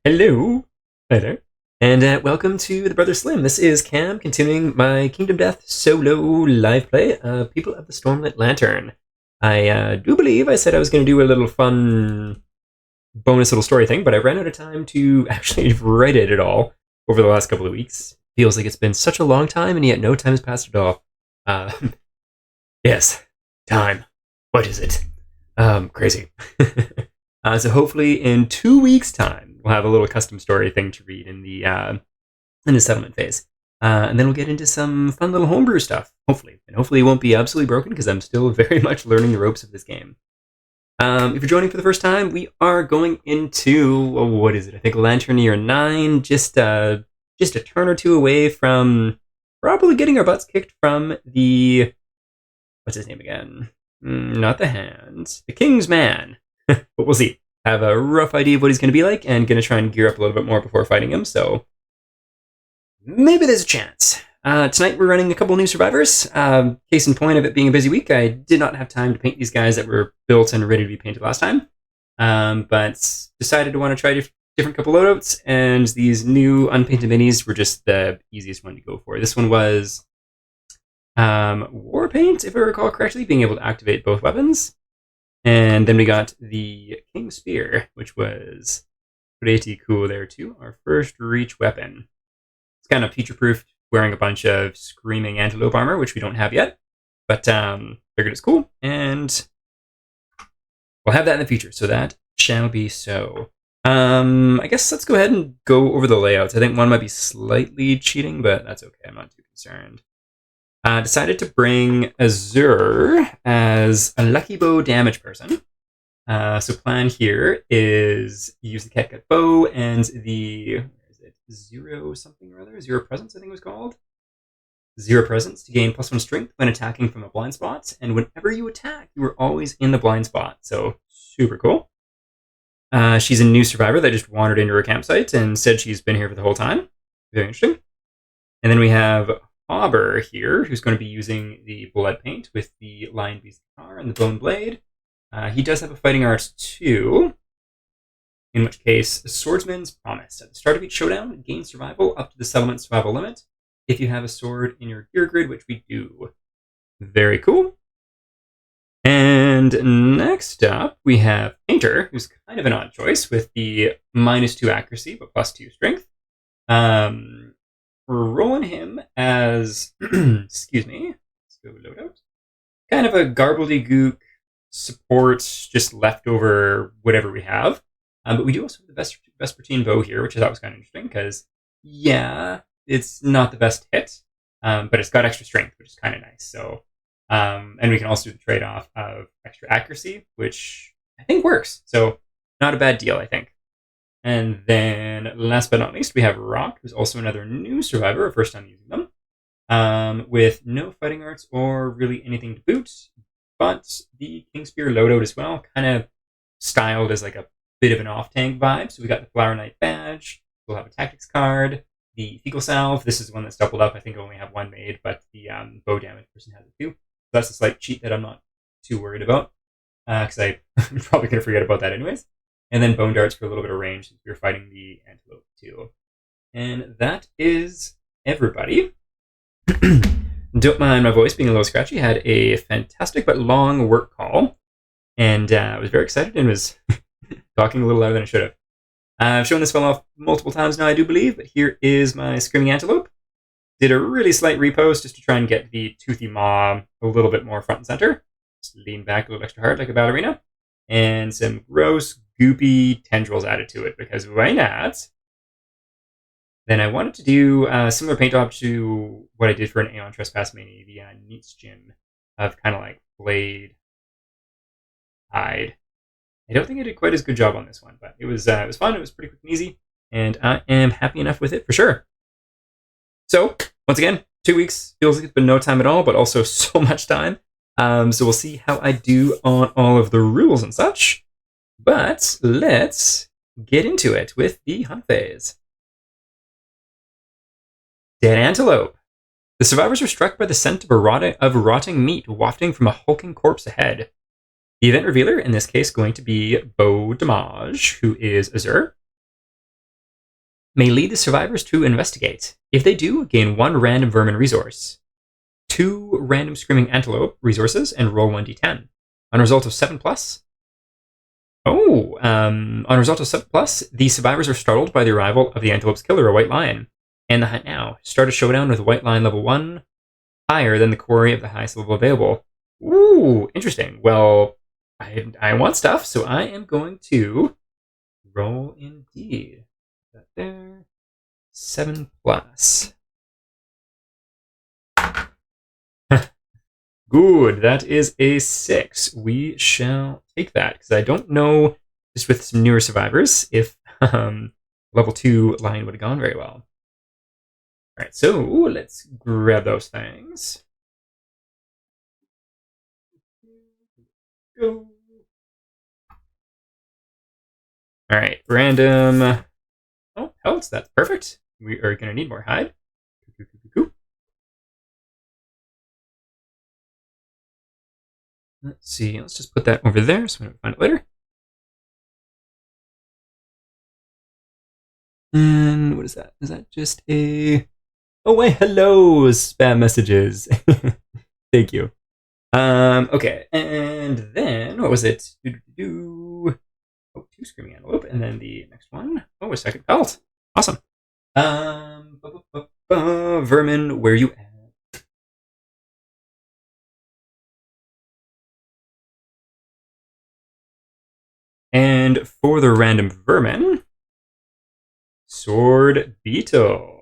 Hello. Hi there. And welcome to the Brother Slim. This is Cam continuing my Kingdom Death solo live play of People of the Stormlit Lantern. I do believe I said I was going to do a little fun bonus little story thing, but I ran out of time to actually write it at all over the last couple of weeks. Feels like it's been such a long time, and yet no time has passed at all. Uh, yes, time. What is it? Crazy. So hopefully in 2 weeks' time, we'll have a little custom story thing to read in the settlement phase, and then we'll get into some fun little homebrew stuff. Hopefully, and hopefully it won't be absolutely broken because I'm still very much learning the ropes of this game. If you're joining for the first time, we are going into what is it? I think Lantern Year 9, just a turn or two away from probably getting our butts kicked from the what's his name again? Not the Hand, the King's Man. But we'll see. I have a rough idea of what he's going to be like, and going to try and gear up a little bit more before fighting him. So maybe there's a chance. Tonight we're running a couple new survivors. Case in point of it being a busy week, I did not have time to paint these guys that were built and ready to be painted last time. But decided to want to try different couple loadouts, and these new unpainted minis were just the easiest one to go for. This one was war paint, if I recall correctly, being able to activate both weapons. And then we got the King Spear, which was pretty cool there too. Our first reach weapon. It's kind of future-proofed, wearing a bunch of screaming antelope armor, which we don't have yet. But figured it's cool, and we'll have that in the future, so that shall be so. I guess let's go ahead and go over the layouts. I think one might be slightly cheating, but that's okay. I'm not too concerned. Decided to bring Azure as a lucky bow damage person. So plan here is use the catgut bow and the zero something or other, zero presence I think it was called. Zero presence to gain +1 strength when attacking from a blind spot, and whenever you attack, you are always in the blind spot. So super cool. She's a new survivor that just wandered into her campsite and said she's been here for the whole time. Very interesting. And then we have Auber here, who's going to be using the blood paint with the Lion Beast guitar and the bone blade. He does have a fighting art too, in which case, Swordsman's Promise. At the start of each showdown, gain survival up to the settlement survival limit if you have a sword in your gear grid, which we do. Very cool. And next up, we have Painter, who's kind of an odd choice with the -2 accuracy, but +2 strength. We're rolling him as, excuse me, let's go load out. Kind of a garbledy-gook support, just leftover whatever we have. But we do also have the Vespertine bow here, which I thought was kind of interesting because, yeah, it's not the best hit, but it's got extra strength, which is kind of nice. So, and we can also do the trade-off of extra accuracy, which I think works. So, not a bad deal, I think. And then, last but not least, we have Rock, who's also another new survivor, first time using them, with no fighting arts or really anything to boot, but the King Spear loadout as well, kind of styled as like a bit of an off-tank vibe. So we got the Flower Knight badge, we'll have a tactics card, the Fecal Salve. This is one that's doubled up. I think I only have one made, but the bow damage person has it too. So that's a slight cheat that I'm not too worried about, because I'm probably going to forget about that anyways. And then bone darts for a little bit of range since we were fighting the antelope too. And that is everybody. Don't mind my voice being a little scratchy. Had a fantastic but long work call. And I was very excited and was talking a little louder than I should have. I've shown this fell off multiple times now, I do believe. But here is my screaming antelope. Did a really slight repost just to try and get the toothy maw a little bit more front and center. Just lean back a little extra hard like a ballerina. And some gross, goopy tendrils added to it, because why not? Then I wanted to do a similar paint job to what I did for an Aeon Trespass Mini, the Nietzschean of kind of like blade hide. I don't think I did quite as good job on this one, but it was fun. It was pretty quick and easy, and I am happy enough with it for sure. So once again, 2 weeks feels like it's been no time at all, but also so much time. So we'll see how I do on all of the rules and such. But let's get into it with the hunt phase. Dead antelope. The survivors are struck by the scent of rotting meat wafting from a hulking corpse ahead. The event revealer, in this case, going to be Beau Damage, who is Azure. may lead the survivors to investigate. If they do, gain 1 random vermin resource, 2 random screaming antelope resources, and roll 1d10. On a result of 7 plus. On a result of 7 plus, the survivors are startled by the arrival of the antelope's killer, a white lion. And the hunt now. Start a showdown with white lion level 1, higher than the quarry of the highest level available. Ooh, interesting. Well, I want stuff, so I am going to roll indeed. That there. 7 plus. Good. That is a 6. We shall take that because I don't know, just with some newer survivors, if level 2 lion would have gone very well. All right, so let's grab those things. Go. All right, random. Oh, pelts. That's perfect. We are going to need more hide. Let's see. Let's just put that over there so we don't find it later. And what is that? Is that just a... Oh, wait, hello, spam messages. Thank you. Okay, and then, what was it? Oh, 2 screaming antelope, and then the next one. Oh, a second pelt. Awesome. Vermin, where you at? And for the random vermin, sword beetle.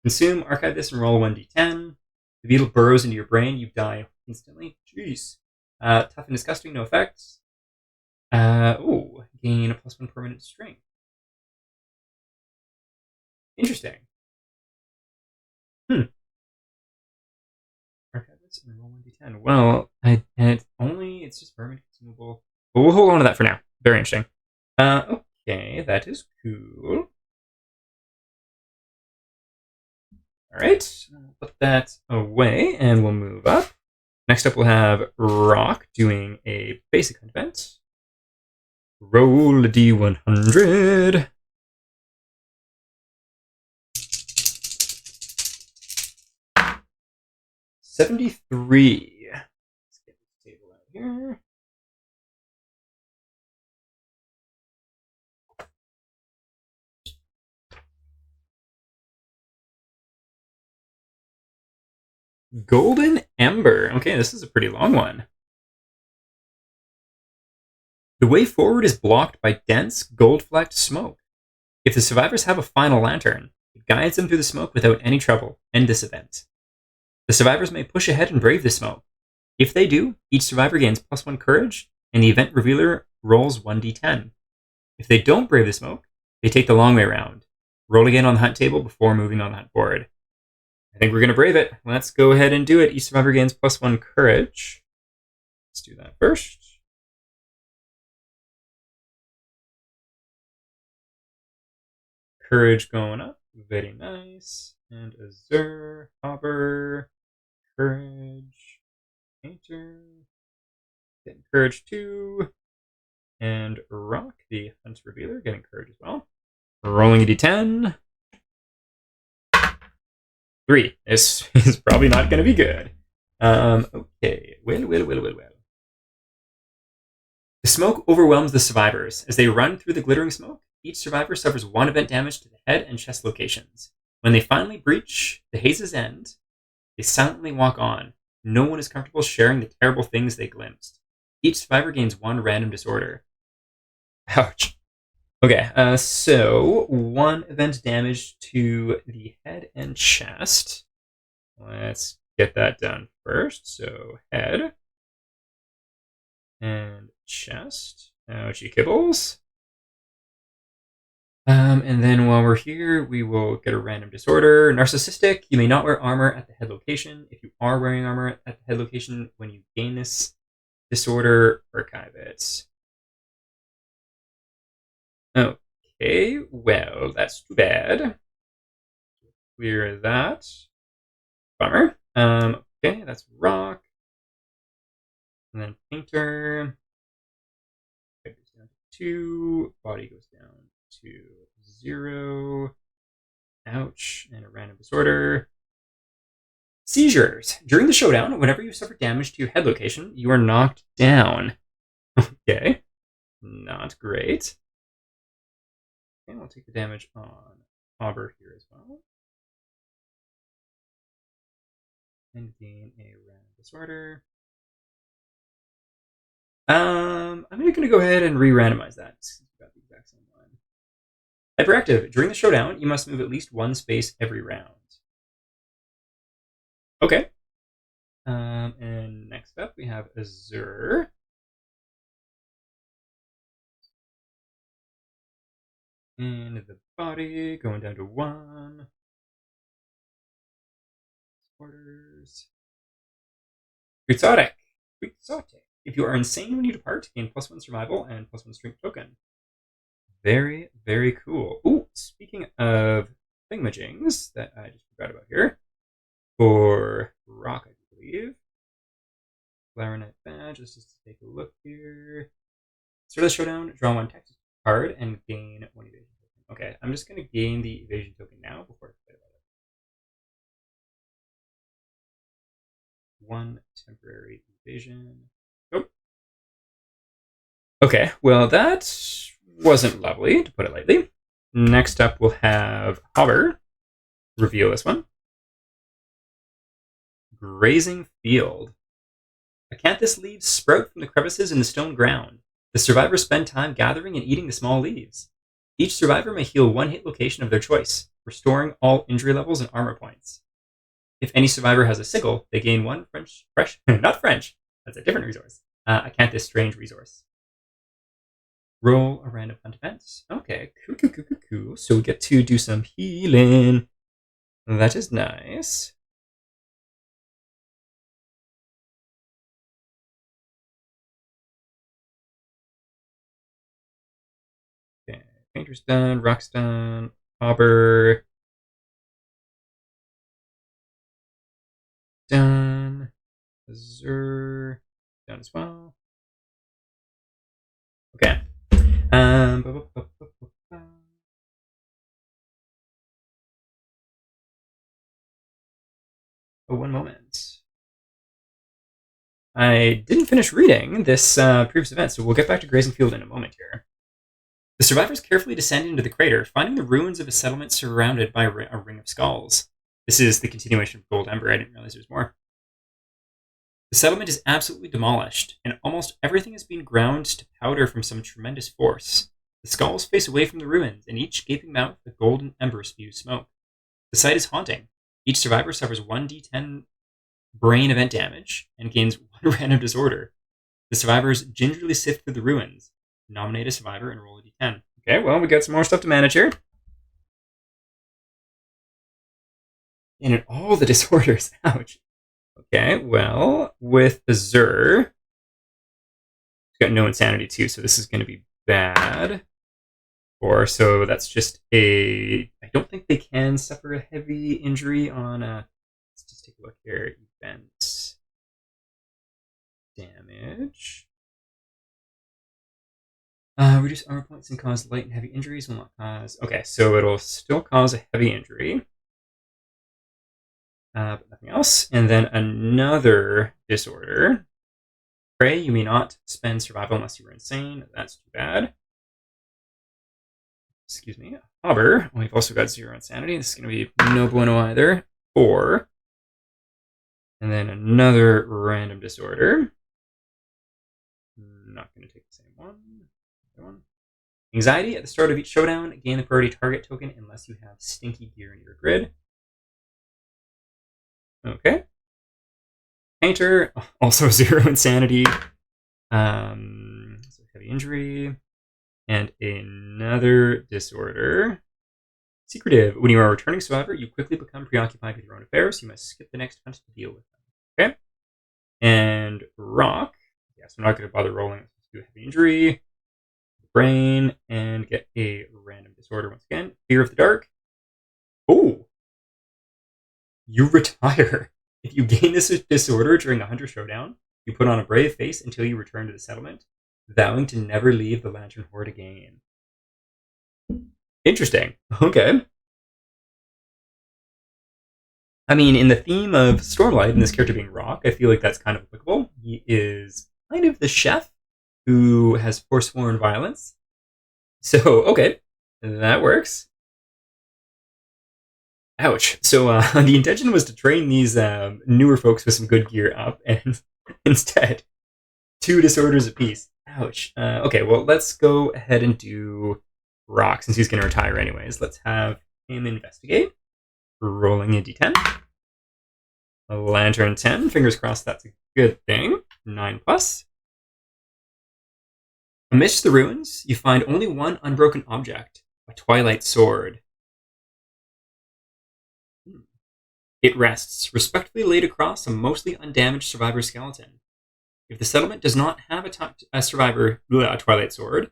Consume, archive this, and roll 1d10. The beetle burrows into your brain, you die instantly. Jeez. Tough and disgusting, no effects. Gain a +1 permanent strength. Interesting. Archive this and roll 1d10. Well, it's just vermin consumable. But we'll hold on to that for now. Very interesting. Okay, that is cool. All right, put that away and we'll move up. Next up, we'll have Rock doing a basic hunt event. Roll a d100. $73. Let's get this table out here. Golden Ember. Okay, this is a pretty long one. The way forward is blocked by dense, gold-flecked smoke. If the survivors have a final lantern, it guides them through the smoke without any trouble. End this event. The survivors may push ahead and brave the smoke. If they do, each survivor gains +1 courage, and the event revealer rolls 1d10. If they don't brave the smoke, they take the long way around. Roll again on the hunt table before moving on the hunt board. I think we're going to brave it. Let's go ahead and do it. Each survivor gains +1 courage. Let's do that first. Courage going up. Very nice. And Azure, Hopper, Courage, Painter, getting Courage 2, and Rock, the Hunt Revealer, getting Courage as well. Rolling a d10. 3. This is probably not going to be good. Okay. Well. The smoke overwhelms the survivors. As they run through the glittering smoke, each survivor suffers 1 event damage to the head and chest locations. When they finally breach the haze's end, they silently walk on. No one is comfortable sharing the terrible things they glimpsed. Each survivor gains 1 random disorder. Ouch. Okay, so 1 event damage to the head and chest. Let's get that done first. So head and chest. Ouchie kibbles. And then while we're here, we will get a random disorder. Narcissistic. You may not wear armor at the head location. If you are wearing armor at the head location, when you gain this disorder, archive it. Okay, well, that's too bad. Clear that. Bummer. Okay, that's Rock. And then Painter. Head goes down to 2. Body goes down to 0. Ouch. And a random disorder. Seizures. During the showdown, whenever you suffer damage to your head location, you are knocked down. Okay. Not great. And we'll take the damage on Auber here as well. And gain a random disorder. I'm going to go ahead and re-randomize that. Got the exact same one. Hyperactive. During the showdown, you must move at least one space every round. Okay. And next up, we have Azure. And the body going down to 1. Orders. Quixotic. If you are insane when you depart, gain +1 survival and +1 strength token. Very, very cool. Ooh, speaking of thingamajings that I just forgot about here. For Rock, I believe. Clarinet badge. Let's just take a look here. Start the showdown, draw 1 text card, and gain 1 evasion token. Okay, I'm just going to gain the evasion token now before I forget about it. 1 temporary evasion. Oh. Okay, well, that wasn't lovely, to put it lightly. Next up, we'll have Hover. Reveal this one. Grazing Field. Acanthus leaves sprout from the crevices in the stone ground. The survivors spend time gathering and eating the small leaves. Each survivor may heal 1 hit location of their choice, restoring all injury levels and armor points. If any survivor has a sickle, they gain 1 not French, that's a different resource, Acanthus Strange resource. Roll a random hunt event. Okay, cool. So we get to do some healing. That is nice. Okay, Painter's done, Rock's done, Auber done, Azure done as well. Okay. Oh, 1 moment. I didn't finish reading this previous event, so we'll get back to Grazing Field in a moment here. The survivors carefully descend into the crater, finding the ruins of a settlement surrounded by a ring of skulls. This is the continuation of Gold Ember. I didn't realize there was more. The settlement is absolutely demolished, and almost everything has been ground to powder from some tremendous force. The skulls face away from the ruins, and each gaping mouth a golden ember spews smoke. The sight is haunting. Each survivor suffers 1d10 brain event damage and gains 1 random disorder. The survivors gingerly sift through the ruins, nominate a survivor, and roll a d10. Okay, well, we got some more stuff to manage here. And in all the disorders, ouch. Okay, well, with Azure, he's got no insanity too, so this is going to be bad. So that's just I don't think they can suffer a heavy injury on let's just take a look here. Event damage. Reduce armor points and cause light and heavy injuries will not cause. Okay, so it'll still cause a heavy injury. But nothing else. And then another disorder. Pray, you may not spend survival unless you were insane. That's too bad. Excuse me. Auber. We've also got 0 insanity. This is going to be no bueno either. 4. And then another random disorder. Not going to take the same one. Anxiety. At the start of each showdown, gain the priority target token unless you have stinky gear in your grid. Okay. Painter, also 0 insanity. So heavy injury. And another disorder. Secretive. When you are a returning survivor, you quickly become preoccupied with your own affairs. You must skip the next hunt to deal with them. Okay. And Rock. Yes, we're not going to bother rolling. Let's do heavy injury. Brain. And get a random disorder once again. Fear of the dark. Oh. You retire. If you gain this disorder during a hunter showdown, you put on a brave face until you return to the settlement, vowing to never leave the Lantern Horde again. Interesting. Okay. I mean, in the theme of Stormlight and this character being Rock, I feel like that's kind of applicable. He is kind of the chef who has forsworn violence. So, okay, that works. Ouch. So, the intention was to train these newer folks with some good gear up, and instead, two disorders apiece. Ouch. Okay, well, let's go ahead and do Rock since he's going to retire anyways. Let's have him investigate. Rolling a d10. A lantern 10. Fingers crossed that's a good thing. 9 plus. Amidst the ruins, you find only one unbroken object, a twilight sword. It rests, respectfully laid across a mostly undamaged survivor skeleton. If the settlement does not have a twilight sword,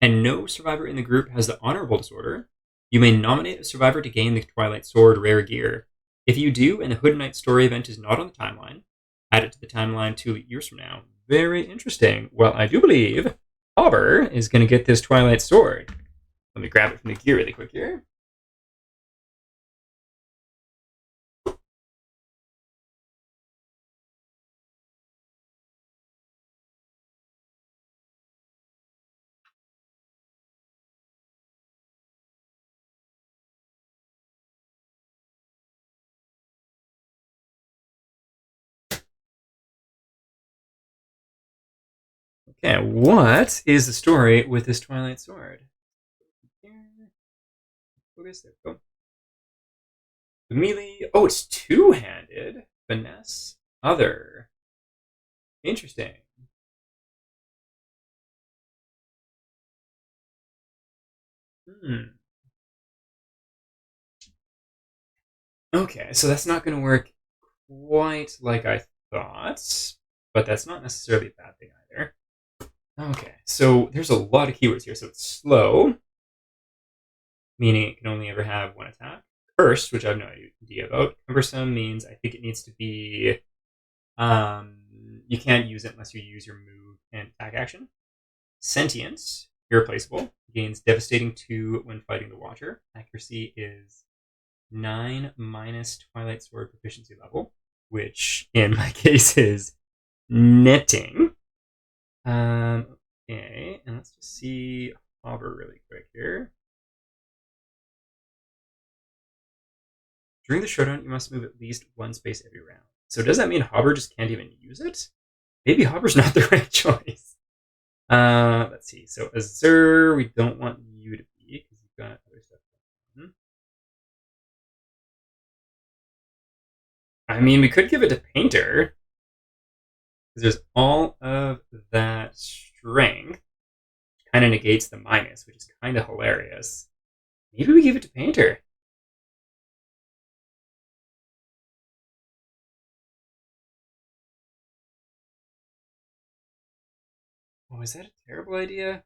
and no survivor in the group has the honorable disorder, you may nominate a survivor to gain the twilight sword rare gear. If you do, and the Hood Knight story event is not on the timeline, add it to the timeline 2 years from now. Very interesting. Well, I do believe Hobber is going to get this twilight sword. Let me grab it from the gear really quick here. Okay, what is the story with this twilight sword? Focus, there we go. The melee. Oh, it's two-handed. Finesse. Other. Interesting. Hmm. Okay, so that's not going to work quite like I thought, but that's not necessarily a bad thing either. Okay, so there's a lot of keywords here. So it's slow, meaning it can only ever have one attack. Cursed, which I have no idea about. Cumbersome means I think it needs to be. You can't use it unless you use your move and attack action. Sentient, irreplaceable, gains devastating 2 when fighting the Watcher. Accuracy is 9 minus Twilight Sword proficiency level, which in my case is netting. Okay, and let's just see Hobber really quick here. During the showdown, you must move at least one space every round. So does that mean Hobber just can't even use it? Maybe Hobber's not the right choice. Let's see. So Azur, we don't want you to be because you've got other stuff going on. I mean, we could give it to Painter because there's all of that strength. Kind of negates the minus, which is kind of hilarious. Maybe we give it to Painter. Oh, is that a terrible idea?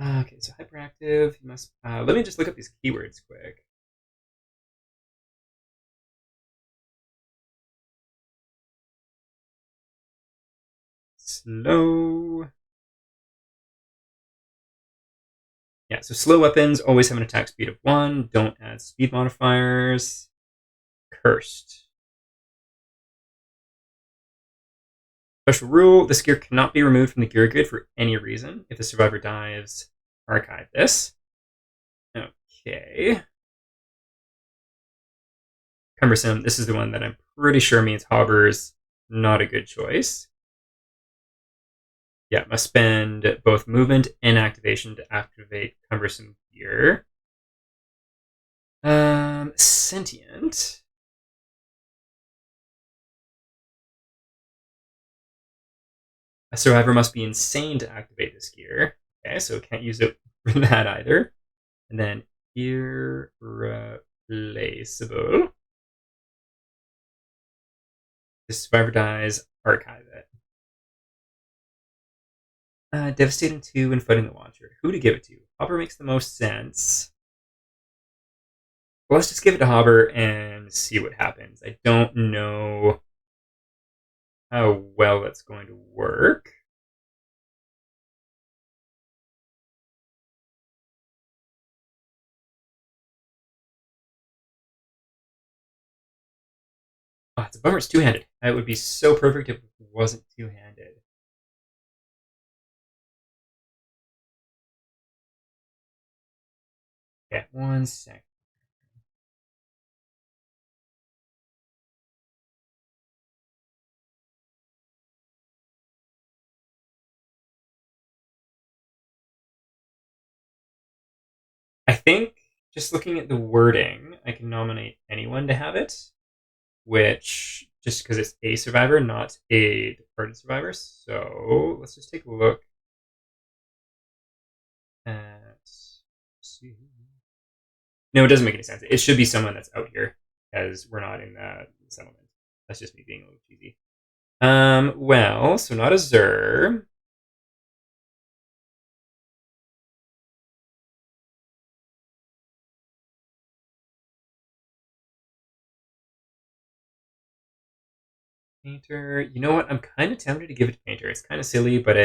Okay, so hyperactive. You must. Let me just look up these keywords quick. Slow. Yeah, so slow weapons always have an attack speed of 1. Don't add speed modifiers. Cursed. Special rule: this gear cannot be removed from the gear grid for any reason. If the survivor dies, archive this. Okay. Cumbersome. This is the one that I'm pretty sure means Hobber's not a good choice. Yeah, must spend both movement and activation to activate cumbersome gear. Sentient. A survivor must be insane to activate this gear. Okay, so can't use it for that either. And then irreplaceable. The survivor dies, archive it. Devastating 2 when fighting the Watcher. Who to give it to? Hobber makes the most sense. Well, let's just give it to Hobber and see what happens. I don't know how well that's going to work. it's a bummer it's two-handed. It would be so perfect if it wasn't two-handed. Okay, 1 sec. I think just looking at the wording, I can nominate anyone to have it, which just because it's a survivor, not a departed survivor. So let's just take a look at. See. No, it doesn't make any sense. It should be someone that's out here, as we're not in the settlement. That's just me being a little cheesy. Well, so not a Zer. Painter. You know what? I'm kind of tempted to give it to Painter. It's kind of silly, but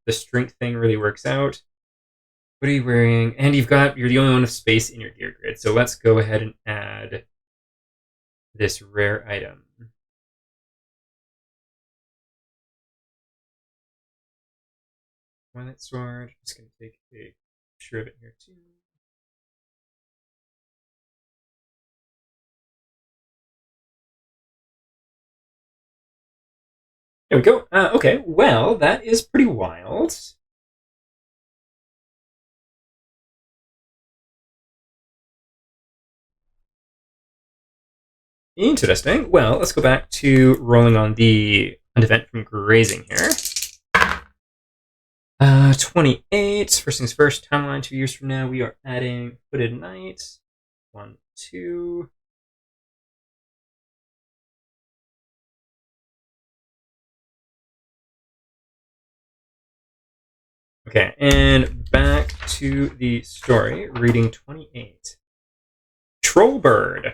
the strength thing really works out. What are you wearing? And you're the only one with space in your gear grid. So let's go ahead and add this rare item. Twilight Sword. I'm just going to take a picture of it here too. There we go. Okay, well, that is pretty wild. Interesting. Well, let's go back to rolling on the event from grazing here. 28. First things first, timeline 2 years from now, we are adding hooded night. 1, 2. Okay, and back to the story, reading 28. Trollbird.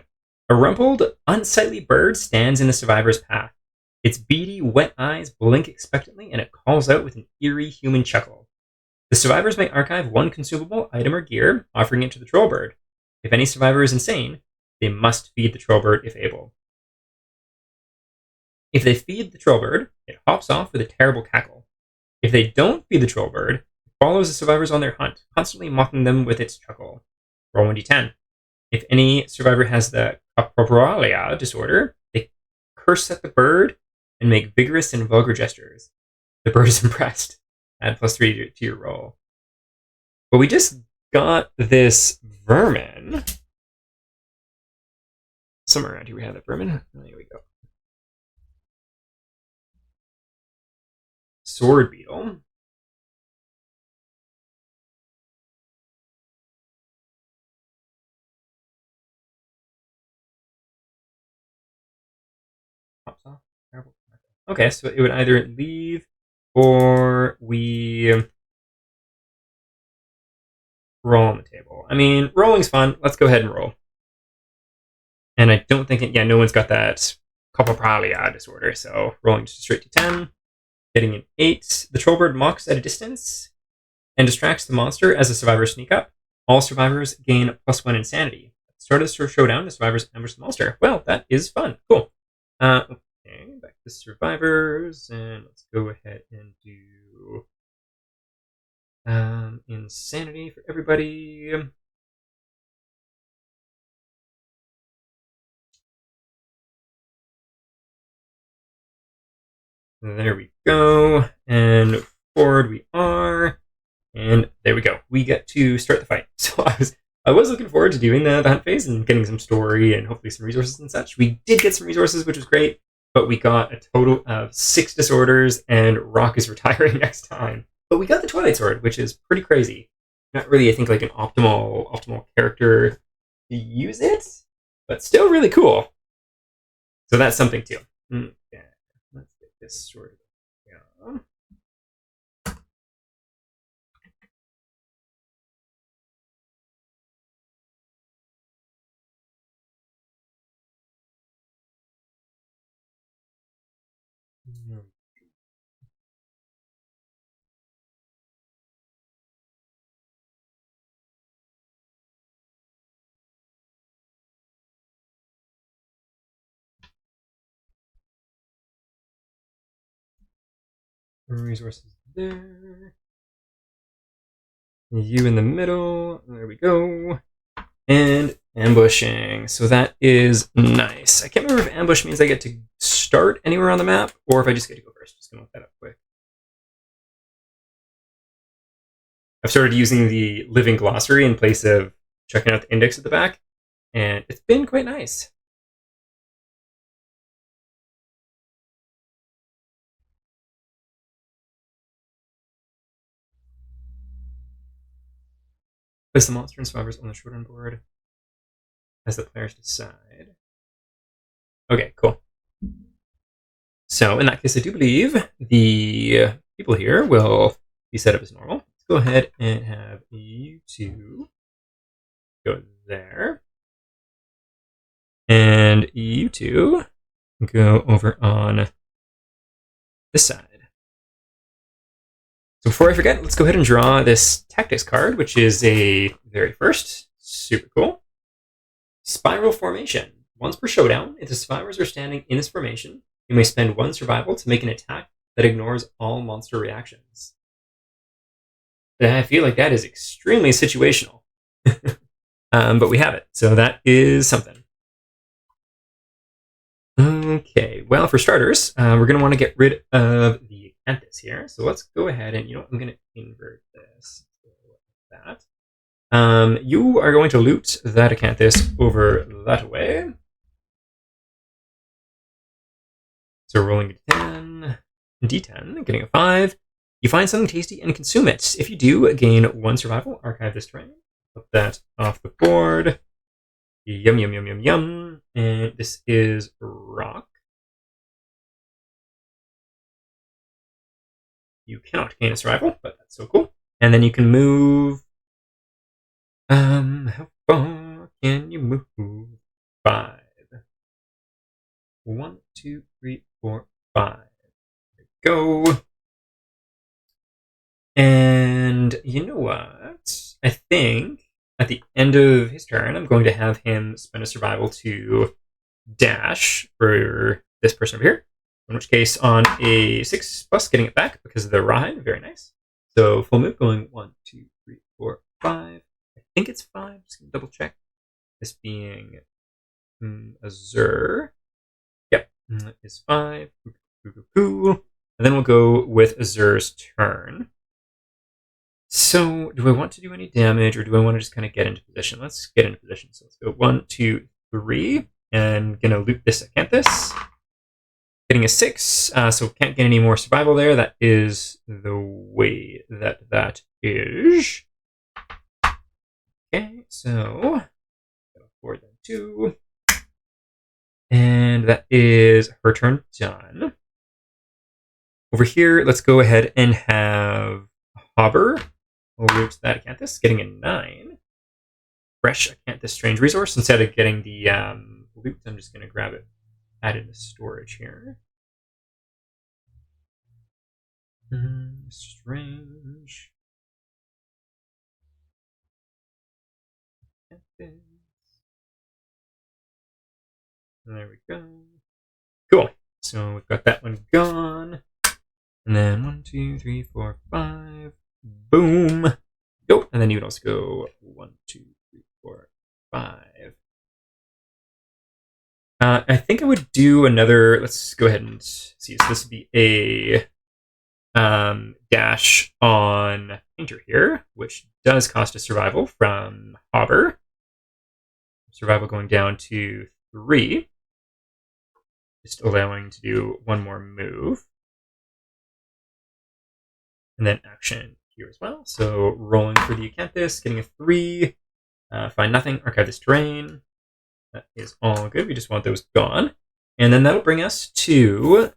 A rumpled, unsightly bird stands in the survivor's path. Its beady, wet eyes blink expectantly, and it calls out with an eerie human chuckle. The survivors may archive one consumable item or gear, offering it to the trollbird. If any survivor is insane, they must feed the trollbird if able. If they feed the trollbird, it hops off with a terrible cackle. If they don't feed the trollbird, it follows the survivors on their hunt, constantly mocking them with its chuckle. Roll 1d10. If any survivor has the copropralia disorder, they curse at the bird and make vigorous and vulgar gestures. The bird is impressed. Add +3 to your roll. But we just got this vermin. Somewhere around here we have that vermin. There we go. Sword beetle. Pops off. Okay, so it would either leave or we roll on the table. I mean, rolling's fun. Let's go ahead and roll. And I don't think no one's got that copropralia disorder, so rolling just straight to 10. Getting an 8. The trollbird mocks at a distance and distracts the monster as the survivors sneak up. All survivors gain +1 insanity. At the start of the showdown, the survivors ambush the monster. Well, that is fun. Cool. Okay, back to survivors, and let's go ahead and do insanity for everybody. There we go. And forward we are. And there we go. We get to start the fight. So I was looking forward to doing the hunt phase and getting some story and hopefully some resources and such. We did get some resources, which was great, but we got a total of 6 disorders, and Rock is retiring next time. But we got the Twilight Sword, which is pretty crazy. Not really, I think, like an optimal character to use it, but still really cool. So that's something too. Okay. Let's get this sorted out. Resources there. You in the middle. There we go. And ambushing. So that is nice. I can't remember if ambush means I get to start anywhere on the map or if I just get to go first. Just gonna look that up quick. I've started using the living glossary in place of checking out the index at the back, and it's been quite nice. Place the monster and survivors on the short end board as the players decide. Okay, cool. So in that case, I do believe the people here will be set up as normal. Let's go ahead and have you two go there. And you two go over on this side. So before I forget, let's go ahead and draw this tactics card, which is a very first. Super cool. Spiral formation. Once per showdown, if the survivors are standing in this formation, you may spend 1 survival to make an attack that ignores all monster reactions. I feel like that is extremely situational. But we have it, so that is something. Okay, well, for starters, we're going to want to get rid of the acanthus here. So let's go ahead and, I'm going to invert this. Like that. You are going to loot that acanthus over that way. So rolling a D10, getting a 5. You find something tasty and consume it. If you do, gain 1 survival. Archive this terrain. Put that off the board. Yum, yum, yum, yum, yum. And this is rock. You cannot gain a survival, but that's so cool. And then you can move. How far can you move? 5. 1, 2, 3, 4, 5. There we go. And you know what? I think at the end of his turn, I'm going to have him spend a survival to dash for this person over here. In which case, on a 6+, getting it back because of the rawhide. Very nice. So full move going 1, 2, 3, 4, 5. I think it's 5. Just gonna double check. This being Azure. Yep, is 5. And then we'll go with Azure's turn. So, do I want to do any damage, or do I want to just kind of get into position? Let's get into position. So let's go 1, 2, 3, and gonna loot this acanthus. Getting a 6, so can't get any more survival there. That is the way that is. Okay, so 4 then 2, and that is her turn done. Over here, let's go ahead and have Hobber over to that acanthus, getting a 9. Fresh acanthus strange resource. Instead of getting the loot, I'm just going to grab it, add it to storage here. Strange. There we go. Cool. So we've got that one gone. And then 1, 2, 3, 4, 5. Boom. Go. And then you would also go 1, 2, 3, 4, 5. I think I would do another. Let's go ahead and see. So this would be a dash on Painter here, which does cost a survival from Hobber. Survival going down to 3. Just allowing to do 1 more move. And then action here as well. So rolling for the acanthus, getting a 3. Find nothing. Archive this terrain. That is all good. We just want those gone. And then that'll bring us to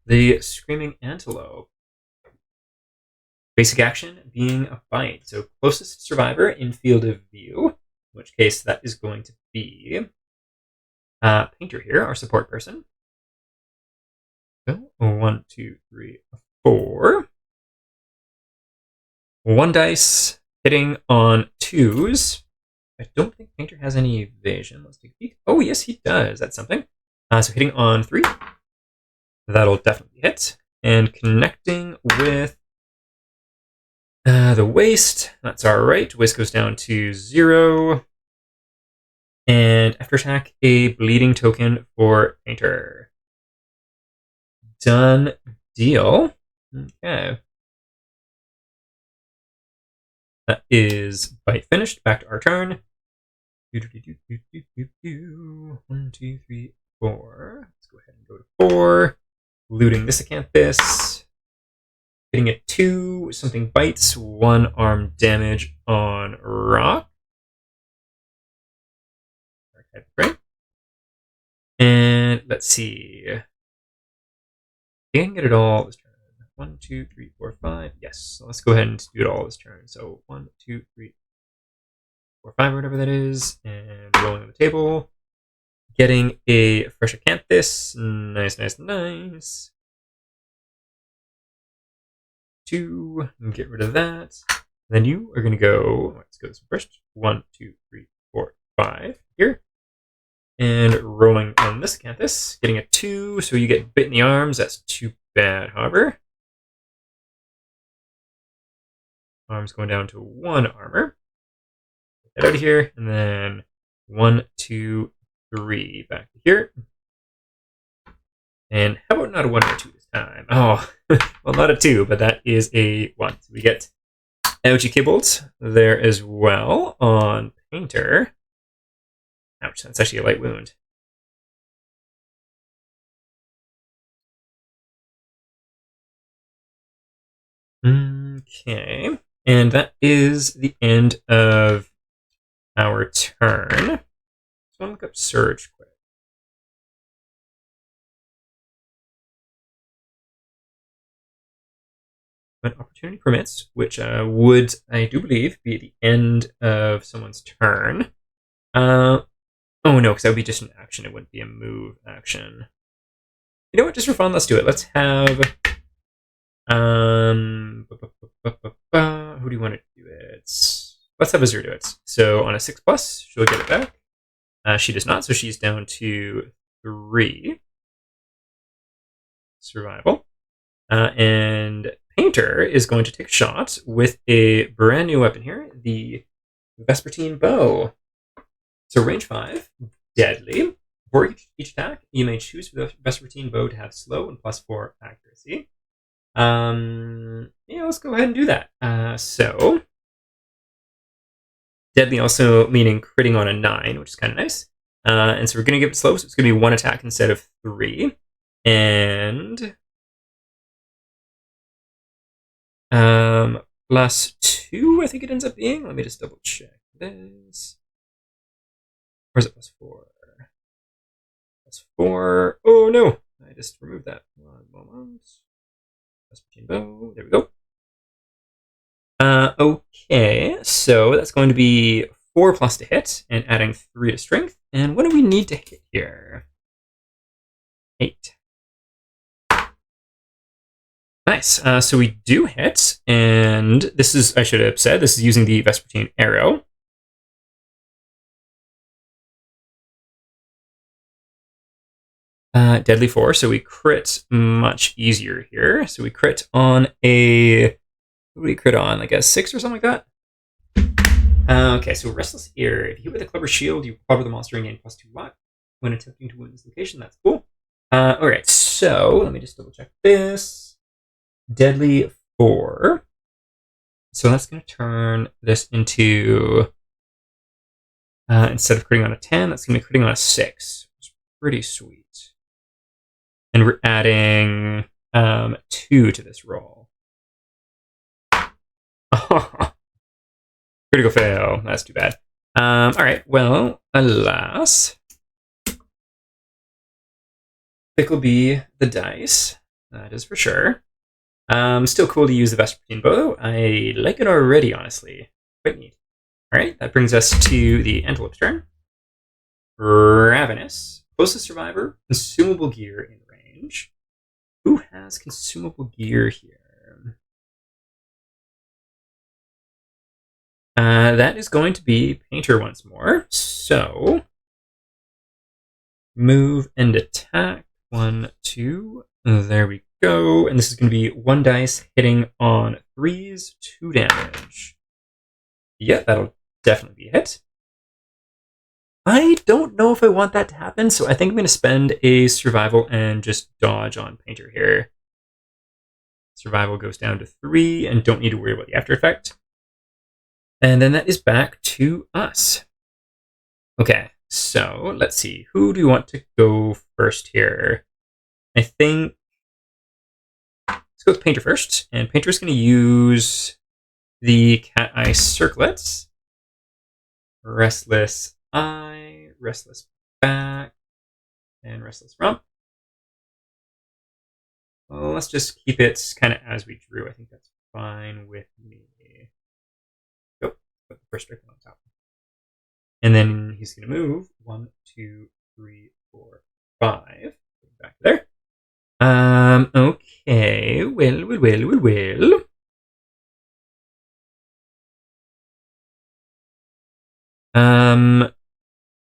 the Screaming Antelope. Basic action being a fight. So closest survivor in field of view, in which case that is going to be Painter here, our support person. So 1, 2, 3, 4. 1 dice hitting on 2s. I don't think Painter has any evasion. Let's take a peek. Oh, yes, he does. That's something. So hitting on 3. That'll definitely hit. and connecting with the waste. That's all right. Waste goes down to 0. And after attack, a bleeding token for Painter. Done deal. Okay. That is fight finished. Back to our turn. 1, 2, 3, 4. Let's go ahead and go to 4. Looting this acanthus. Hitting it 2. Something bites. 1 arm damage on rock. Right. And let's see. I can get it all this turn. 1, 2, 3, 4, 5. Yes. So let's go ahead and do it all this turn. So 1, 2, 3, 4, 5, or whatever that is. And rolling on the table. Getting a fresh acanthus. Nice, nice, nice. 2. And get rid of that. Then you are going to go. Let's go this one first. 1, 2, 3, 4, 5. Here. And rolling on this acanthus, getting a 2, so you get bit in the arms. That's too bad, however. Arms going down to 1 armor. Get out of here, and then 1, 2, 3 back to here. And how about not a 1 or 2 this time? Oh, well, not a 2, but that is a 1. So we get ouchie kibbled there as well on Painter. Ouch, that's actually a light wound. Okay, and that is the end of our turn. So I'm going to look up Surge quick. When opportunity permits, which would, I do believe, be at the end of someone's turn. Oh no, because that would be just an action. It wouldn't be a move action. You know what? Just for fun, let's do it. Let's have who do you want to do it? Let's have Azure do it. So on a 6+, she'll get it back. She does not, so she's down to 3 survival. And Painter is going to take a shot with a brand new weapon here, the Vespertine Bow. So range 5, deadly. For each attack, you may choose for the Vespertine Bow to have slow and +4 accuracy. Yeah, let's go ahead and do that. So deadly also meaning critting on a 9, which is kind of nice. And so we're going to give it slow, so it's going to be 1 attack instead of 3. And +2, I think it ends up being. Let me just double check this. Or is it +4? +4. Oh no! I just removed that. 1 moment. Bow. There we go. Okay, so that's going to be 4+ to hit, and adding 3 to strength. And what do we need to hit here? 8. Nice. So we do hit, and this is, I should have said, this is using the Vespertine arrow. Deadly 4, so we crit much easier here. So we crit on a, what do we crit on? Like a 6 or something like that? Okay, so Restless Ear. If you hit with a Clever Shield, you cover the monster and gain +2 luck when attempting to win this location. That's cool. Alright, so let me just double check this. Deadly 4. So that's going to turn this into, instead of critting on a 10, that's going to be critting on a 6. It's pretty sweet. And we're adding 2 to this roll. Critical fail. That's too bad. All right. Well, alas. Pickle be the dice. That is for sure. Still cool to use the Vespertine Bow. I like it already, honestly. Quite neat. All right. That brings us to the Antelope's turn. Ravenous. Closest survivor. Consumable gear in range. Who has consumable gear here? That is going to be Painter once more. So, move and attack. 1, 2. There we go. And this is going to be 1 dice hitting on 3s, 2 damage. Yeah, that'll definitely be a hit. I don't know if I want that to happen, so I think I'm going to spend a survival and just dodge on Painter here. Survival goes down to 3 and don't need to worry about the after effect. And then that is back to us. Okay, so let's see. Who do we want to go first here? I think let's go with Painter first. And Painter's going to use the Cat Eye Circlets. Restless Eye, Restless Back, and Restless Rump. Well, let's just keep it kind of as we drew. I think that's fine with me. Go, put the first striker on top. And then he's going to move 1, 2, 3, 4, 5. Back there. Okay. Well.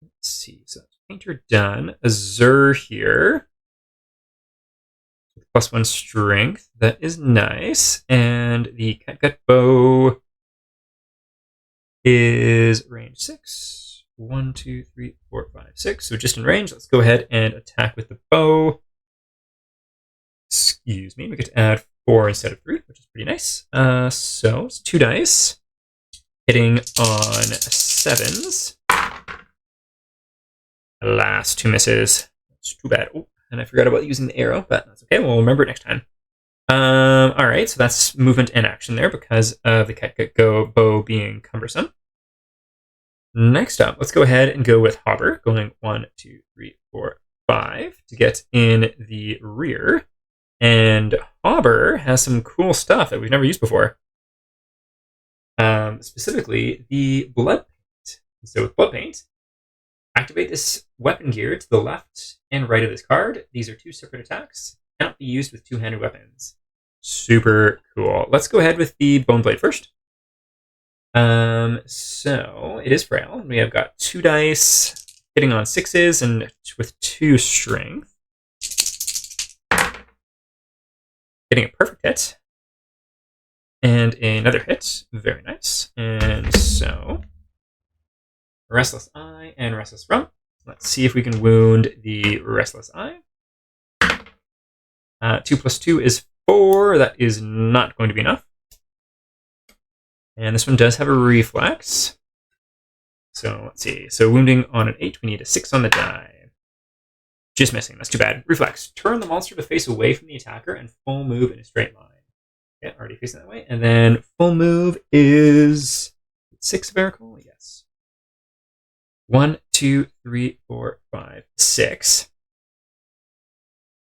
Let's see. So that's Painter done. Azure here. +1 strength. That is nice. And the Catgut Bow is range 6. 1, 2, 3, 4, 5, 6. So just in range. Let's go ahead and attack with the bow. Excuse me. We get to add 4 instead of 3, which is pretty nice. So it's 2 dice. Hitting on 7s. Alas, 2 misses. That's too bad. Oh, and I forgot about using the arrow, but that's okay. We'll remember it next time. All right, so that's movement and action there because of the Catgut Bow being cumbersome. Next up, let's go ahead and go with Hopper, going 1, 2, 3, 4, 5 to get in the rear. And Hopper has some cool stuff that we've never used before. Specifically, the Blood Paint. So with Blood Paint, activate this weapon gear to the left and right of this card. These are 2 separate attacks. Cannot be used with 2-handed weapons. Super cool. Let's go ahead with the Bone Blade first. So it is frail. We have got 2 dice hitting on 6s and with 2 strength. Getting a perfect hit. And another hit. Very nice. And so Restless Eye and Restless Rump. Let's see if we can wound the Restless Eye. 2 + 2 is 4. That is not going to be enough. And this one does have a reflex. So let's see. So wounding on an 8, we need a 6 on the die. Just missing. That's too bad. Reflex. Turn the monster to face away from the attacker and full move in a straight line. Yeah, already facing that way. And then full move is 6 vertical. Yes. 1, 2, 3, 4, 5, 6.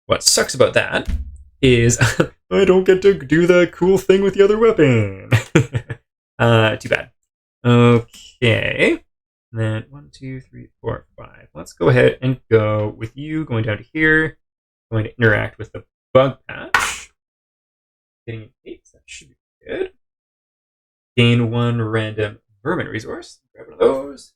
What sucks about that is I don't get to do the cool thing with the other weapon. Too bad. Okay. And then 1, 2, 3, 4, 5. Let's go ahead and go with you going down to here. Going to interact with the bug patch. Getting an 8. That should be good. Gain 1 random vermin resource. Grab one of those.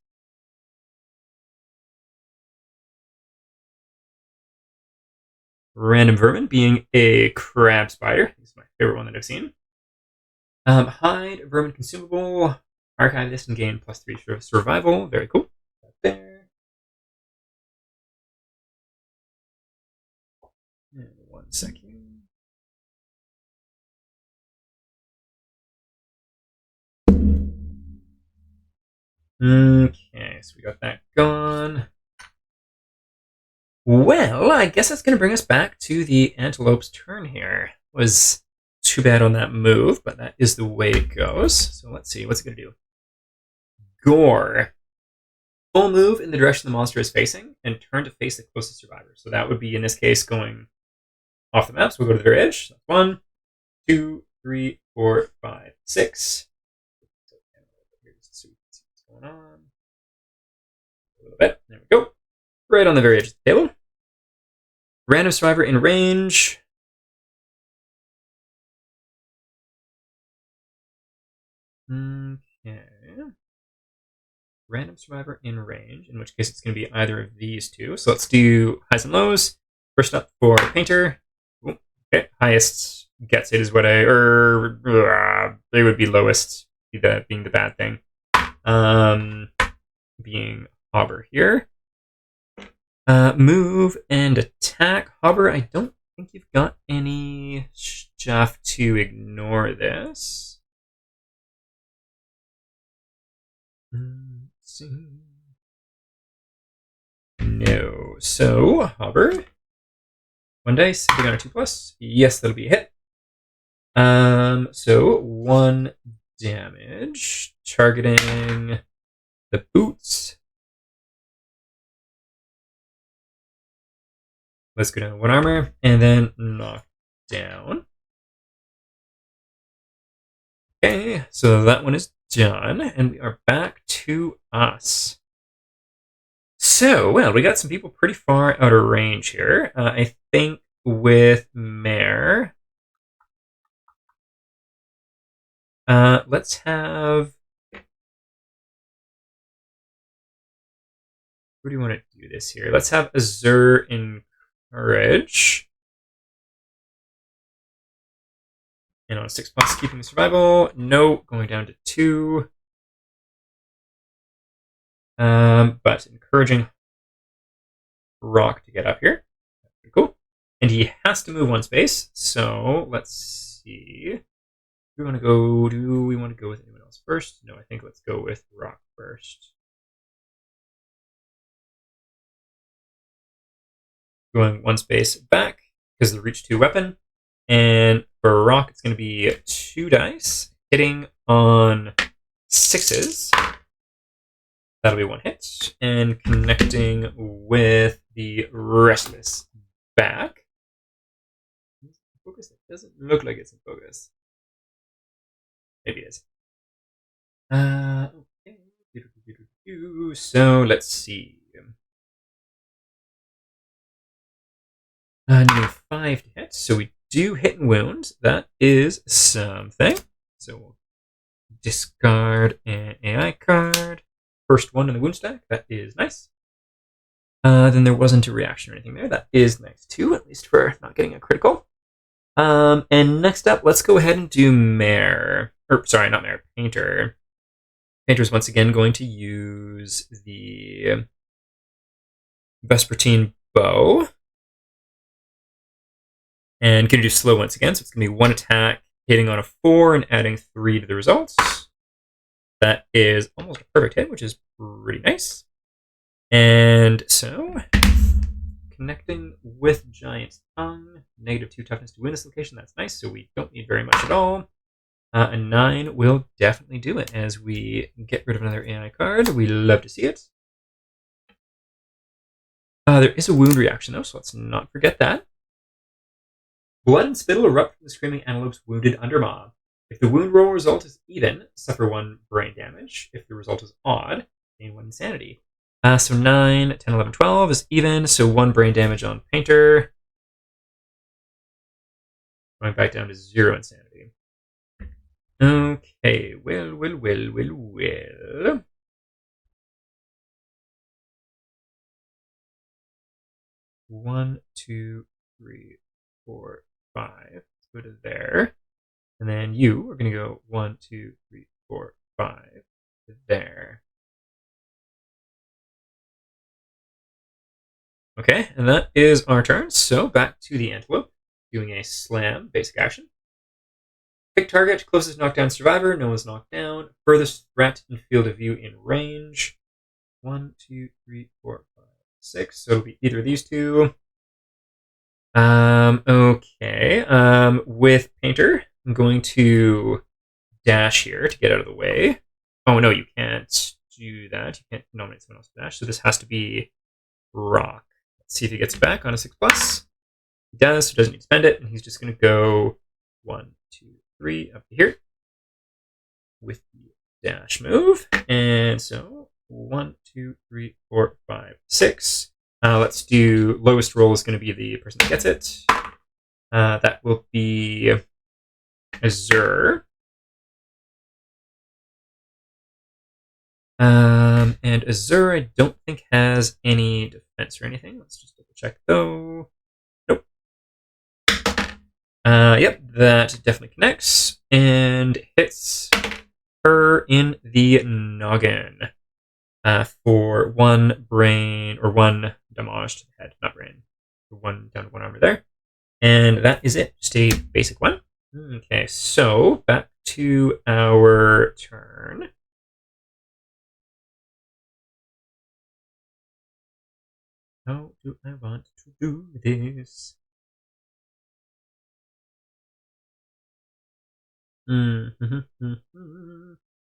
Random vermin being a crab spider. This is my favorite one that I've seen. Hide vermin consumable. Archive this and gain +3 survival. Very cool. Right there. And 1 second. Okay, so we got that gone. Well, I guess that's going to bring us back to the antelope's turn here. Was too bad on that move, but that is the way it goes. So let's see, what's it going to do? Gore. Full move in the direction the monster is facing and turn to face the closest survivor. So that would be, in this case, going off the map. So we'll go to the very edge. 1, 2, 3, 4, 5, 6. See what's going on. A little bit. There we go. Right on the very edge of the table. Random survivor in range. Okay. Random survivor in range, in which case it's going to be either of these 2. So let's do highs and lows. First up for Painter. Ooh, Okay, highest gets it is what they would be lowest, being the bad thing. Being Hobber here. Move and attack. Hobber, I don't think you've got any stuff to ignore this. Let's see. No. So, Hobber. 1 dice, hitting on a 2+. Yes, that'll be a hit. So 1 damage, targeting the boots. Let's go down to 1 armor, and then knock down. Okay, so that one is done, and we are back to us. So, well, we got some people pretty far out of range here. I think with Mare, let's have... Who do you want to do this here? Let's have Azur encourage. And on a 6+, keeping survival. No, going down to 2. But encouraging Rock to get up here. Pretty cool. And he has to move 1 space. So let's see. Do we want to go with anyone else first? No, I think let's go with Rock first. Going 1 space back because of the reach 2 weapon. And for Rock, it's going to be 2 dice, hitting on 6s. That'll be 1 hit. And connecting with the Restless back. Focus? It doesn't look like it's in focus. Maybe it is. Okay. So let's see. Need 5 to hit, so we do hit and wound. That is something. So we'll discard an AI card. First one in the wound stack. That is nice. Then there wasn't a reaction or anything there. That is nice too, at least for not getting a critical. And next up, let's go ahead and do Mare. Or sorry, not Mare, Painter. Painter's once again going to use the Vespertine Bow. And going to do slow once again, so it's going to be 1 attack, hitting on a 4 and adding 3 to the results. That is almost a perfect hit, which is pretty nice. And so, connecting with Giant Tongue, -2 toughness to win this location, that's nice, so we don't need very much at all. A 9 will definitely do it as we get rid of another AI card. We love to see it. There is a wound reaction though, so let's not forget that. Blood and spittle erupt from the screaming antelope's wounded undermaw. If the wound roll result is even, suffer 1 brain damage. If the result is odd, gain 1 insanity. So 9, 10, 11, 12 is even, so 1 brain damage on Painter. Going back down to 0 insanity. Okay, well. 1, 2, 3, 4, 5. Let's go to there. And then you are going to go 1, 2, 3, 4, 5 to there. Okay, and that is our turn. So back to the antelope, doing a slam, basic action. Pick target, closest knockdown survivor, no one's knocked down. Furthest threat in field of view in range. 1, 2, 3, 4, 5, 6. So it'll be either of these two. Okay. With Painter, I'm going to dash here to get out of the way. Oh no, you can't do that. You can't nominate someone else to dash. So this has to be Rock. Let's see if he gets back on a 6+. He does, so he doesn't need to spend it, and he's just going to go 1, 2, 3 up to here with the dash move. And so 1, 2, 3, 4, 5, 6. Let's do lowest roll is going to be the person that gets it. That will be Azur. And Azur, I don't think has any defense or anything. Let's just double check though. Nope. Yep, that definitely connects and hits her in the noggin for one brain, or one damage to the head, not brain. One down to one armor there. And that is it. Just a basic one. Okay, so back to our turn. How do I want to do this?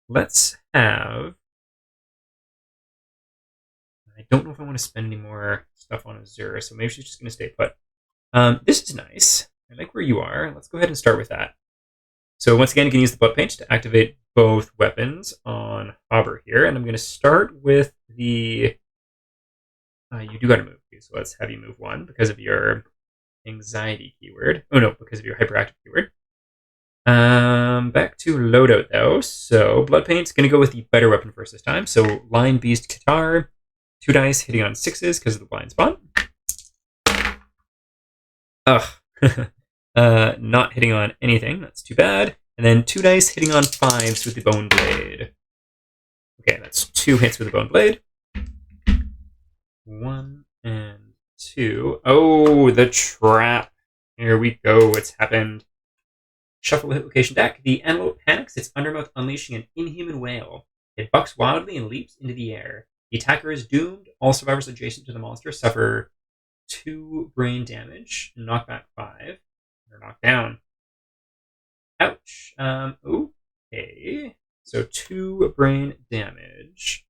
Let's have. I don't know if I want to spend any more stuff on Azure, so maybe she's just going to stay put. This is nice. I like where you are. Let's go ahead and start with that. So once again, you can use the blood paint to activate both weapons on Hobber here, and I'm going to start with the. You do got to move too, so let's have you move one because of your anxiety keyword. Oh no, because of your hyperactive keyword. Back to loadout though. So blood paint's going to go with the better weapon first this time. So Lion Beast Guitar, 2 dice hitting on 6s because of the blind spot. Ugh. Not hitting on anything. That's too bad. And then 2 dice hitting on 5s with the Bone Blade. Okay, that's 2 hits with the Bone Blade. 1 and 2. Oh, the trap. Here we go. It's happened. Shuffle the hit location deck. The antelope panics, its undermouth unleashing an inhuman wail. It bucks wildly and leaps into the air. The attacker is doomed. All survivors adjacent to the monster suffer 2 brain damage, knockback 5. Or knocked down. Ouch. Okay. So 2 brain damage.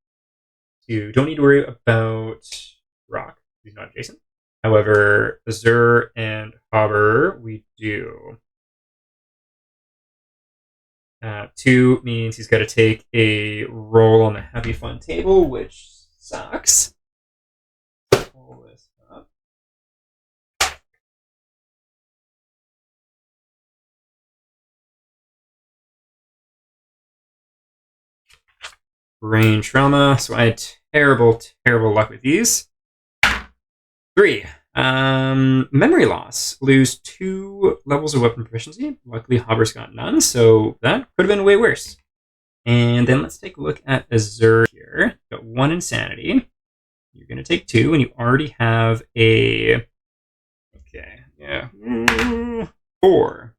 You don't need to worry about Rock. He's not adjacent. However, Azur and Hobber, we do. 2 means he's got to take a roll on the Happy Fun table, which sucks. Pull this up. Brain trauma. So I had terrible luck with these. 3. Memory loss. Lose 2 levels of weapon proficiency. Luckily, Hobber's got none, so that could have been way worse. And then let's take a look at Azur here. Got 1 insanity. You're going to take 2, and you already have a. Okay, yeah. 4.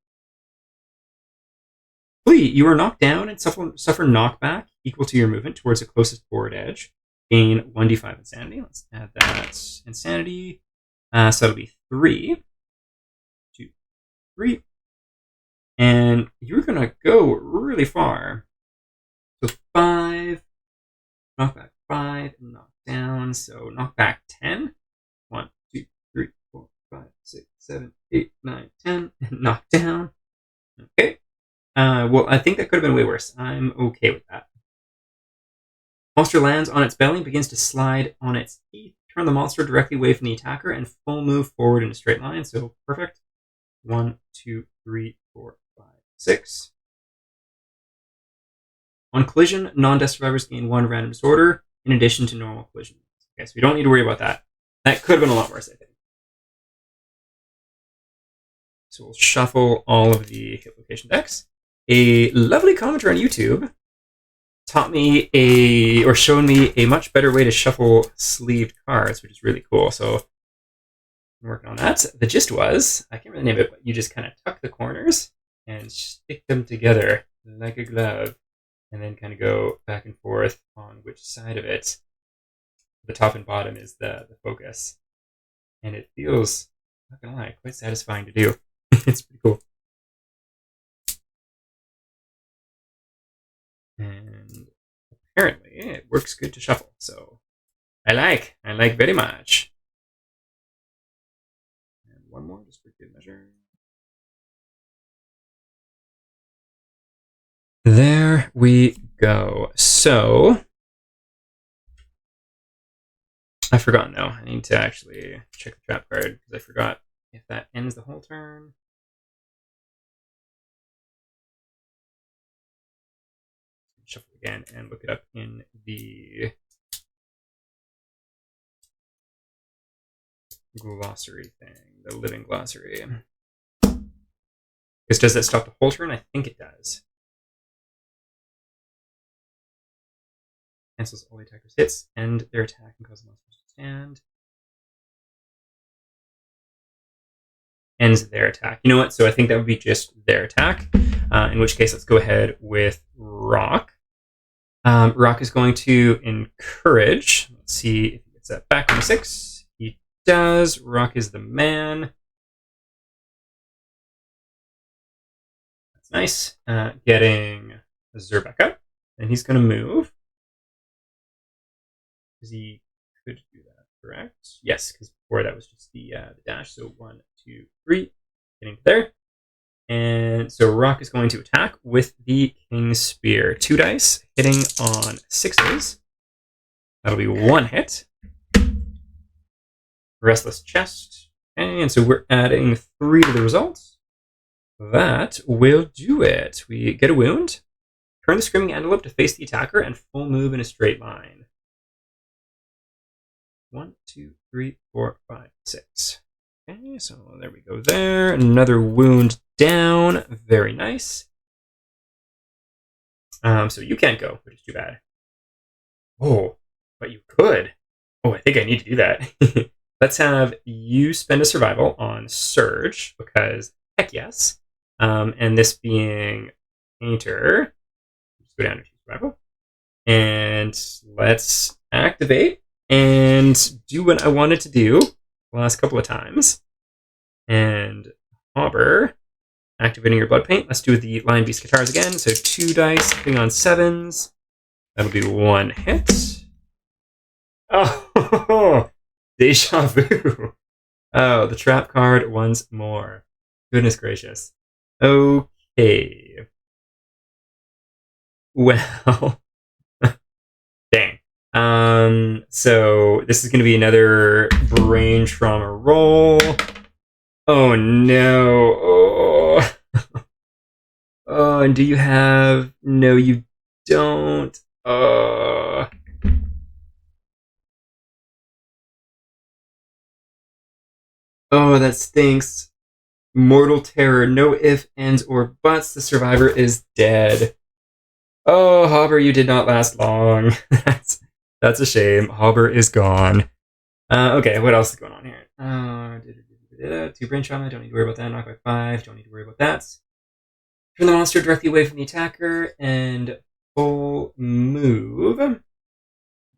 Flee. You are knocked down and suffer knockback equal to your movement towards the closest forward edge. Gain 1d5 insanity. Let's add that insanity. So that'll be 3. 2, 3. And you're going to go really far. So 5. Knockback 5. Knock down. So knockback 10. 1, 2, 3, 4, 5, 6, 7, 8, 9, 10. And knock down. Okay. Well, I think that could have been way worse. I'm okay with that. Monster lands on its belly and begins to slide on its teeth. Turn the monster directly away from the attacker and full move forward in a straight line. So perfect. 1, 2, 3, 4, 5, 6. On collision, non-death survivors gain 1 random disorder in addition to normal collision. Okay, so we don't need to worry about that. That could have been a lot worse, I think. So we'll shuffle all of the hit location decks. A lovely commenter on YouTube taught me showed me a much better way to shuffle sleeved cards, which is really cool. So I'm working on that. The gist was, I can't really name it, but you just kind of tuck the corners and stick them together like a glove, and then kind of go back and forth on which side of it. The top and bottom is the focus. And it feels, not gonna lie, quite satisfying to do. It's pretty cool. And apparently it works good to shuffle, so I like very much. And one more just for good measure. There we go. So I've forgotten now. I need to actually check the trap card because I forgot if that ends the whole turn. Shuffle again and look it up in the glossary thing, the living glossary. Because does that stop the whole turn? I think it does. Cancels all the attacker's hits, end their attack, and causes monsters to stand. Ends their attack. You know what? So I think that would be just their attack. In which case, let's go ahead with Rock. Rock is going to encourage. Let's see if he gets that back on 6. He does. Rock is the man. That's nice. Getting Azure back up. And he's going to move. Because he could do that, correct? Yes, because before that was just the dash. So 1, 2, 3. Getting to there. And so Rock is going to attack with the King's Spear. 2 dice, hitting on 6s. That'll be 1 hit. Restless Chest. And so we're adding 3 to the results. That will do it. We get a wound. Turn the Screaming Antelope to face the attacker and full move in a straight line. 1, 2, 3, 4, 5, 6. Okay, so there we go there. Another wound down. Very nice. So you can't go, which is too bad. Oh, but you could. Oh, I think I need to do that. Let's have you spend a survival on Surge, because heck yes. And this being Painter. Just go down to survival. And let's activate and do what I wanted to do the last couple of times. And Hobber, activating your blood paint. Let's do the Lion Beast Guitars again. So 2 dice, hitting on 7s. That'll be 1 hit. Oh, deja vu. Oh, the trap card once more. Goodness gracious. Okay. Well, dang. So this is going to be another brain trauma roll. Oh no. Oh. Oh, and do you have... No, you don't. Oh, that stinks. Mortal terror. No ifs, ands, or buts. The survivor is dead. Oh, Hobber, you did not last long. That's a shame. Hobber is gone. Okay, what else is going on here? 2 brain trauma. Don't need to worry about that. Knock by 5. Don't need to worry about that. Turn the monster directly away from the attacker and full move.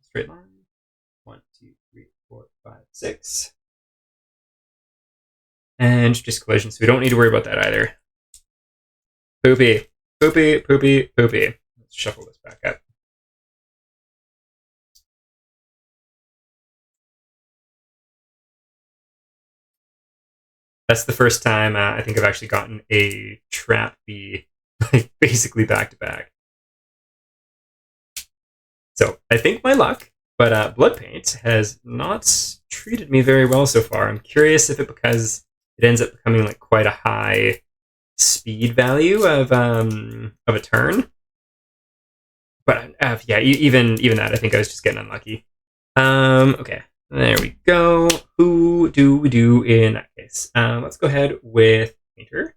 Straight line. 1, 2, 3, 4, 5, 6. And just collision, so we don't need to worry about that either. Poopy. Poopy, poopy, poopy. Let's shuffle this back up. That's the first time I think I've actually gotten a trap bee basically back to back. So I think my luck, but Blood Paint has not treated me very well so far. I'm curious if it because it ends up becoming like quite a high speed value of a turn. But yeah, even that, I think I was just getting unlucky. Okay. There we go. Who do we do in that case? Let's go ahead with Painter.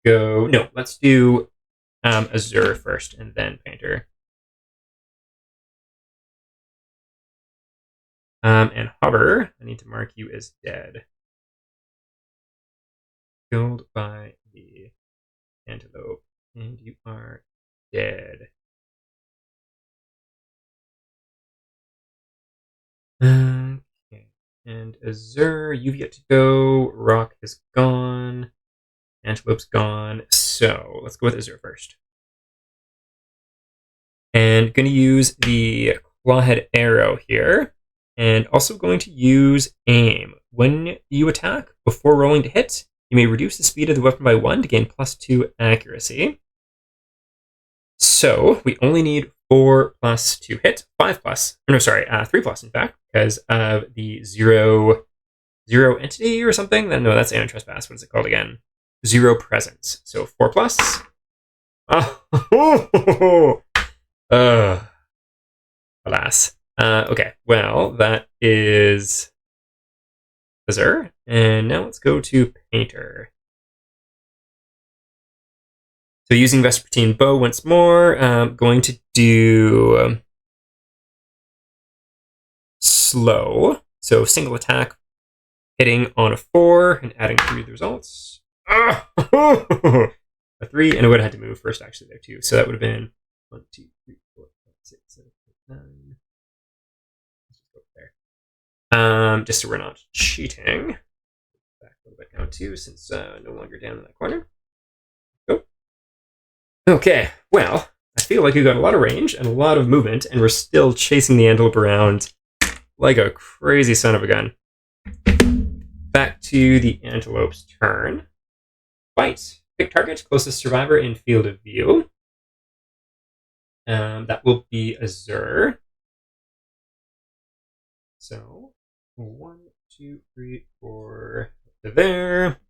Let's do Azure first and then Painter. And Hobber, I need to mark you as dead. Killed by the antelope. And you are dead. Okay. And Azure, you've yet to go. Rock is gone. Antelope's gone. So let's go with Azure first. And going to use the Clawhead Arrow here. And also going to use Aim. When you attack, before rolling to hit, you may reduce the speed of the weapon by 1 to gain +2 accuracy. So we only need 4 plus to hit, 5 plus. No, sorry, 3 plus in fact, because of the zero entity or something. No, that's anti-trespass. What is it called again? 0 presence. So 4 plus. Alas. Okay, well, that is Azure. And now let's go to Painter. So using Vespertine Bow once more, going to do slow. So single attack, hitting on a 4 and adding 3 to the results. A 3, and I would have had to move first actually there too. So that would have been 1, 2, 3, 4, 5, 6, 7, 8, 9. Let's just go there. Just so we're not cheating. Back a little bit now too, since no longer down in that corner. Go. Okay, well, I feel like we got a lot of range and a lot of movement, and we're still chasing the antelope around like a crazy son of a gun. Back to the antelope's turn. Fight. Pick target, closest survivor in field of view. That will be Azur. So 1, 2, 3, 4 to there.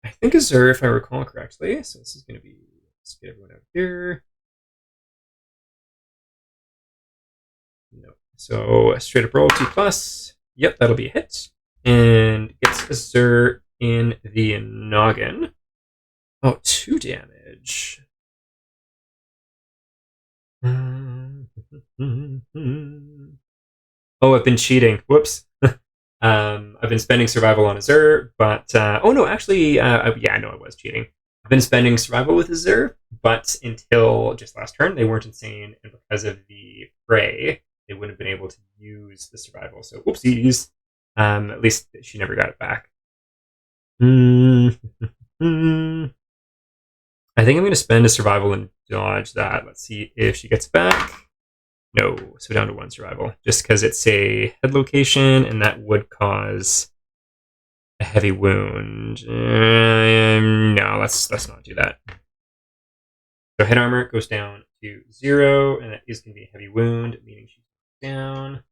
I think Azur, if I recall correctly. So this is going to be, let's get everyone out here. No. So a straight up roll 2+. Yep, that'll be a hit. And gets Azur in the noggin. Oh, 2 damage. Oh, I've been cheating. Whoops. I've been spending survival on Azur, but oh no, actually, yeah, I know I was cheating. I've been spending survival with Azur, but until just last turn, they weren't insane, and because of the prey, they wouldn't have been able to use the survival. So, whoopsies. At least she never got it back. I think I'm going to spend a survival and dodge that. Let's see if she gets back. No, so down to 1 survival. Just because it's a head location, and that would cause a heavy wound. No, let's not do that. So head armor goes down to 0, and that is going to be a heavy wound, meaning she's down.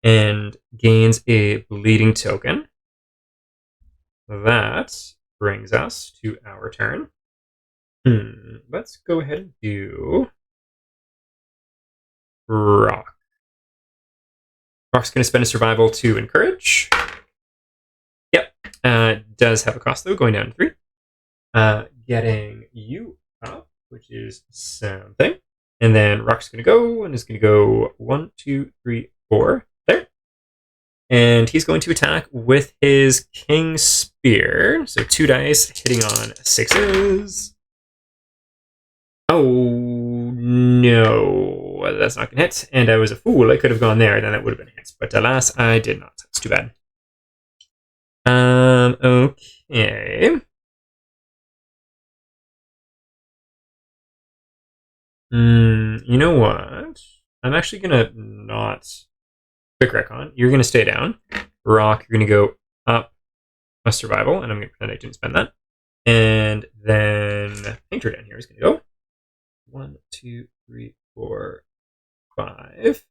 And gains a bleeding token. That brings us to our turn. Let's go ahead and do Rock. Rock's going to spend a survival to encourage. Yep. Does have a cost, though, going down to 3. Getting you up, which is something. And then Rock's going to go, and is going to go 1, 2, 3, 4. There. And he's going to attack with his King Spear. So 2 dice, hitting on 6s. Oh, no. That's not going to hit. And I was a fool. I could have gone there, then that would have been hits. But alas, I did not. That's too bad. Okay. You know what? I'm actually going to not quick recon. You're going to stay down. Rock, you're going to go up a survival, and I'm going to pretend I didn't spend that. And then Painter down here is going to go 1, 2, 3, 4, 5.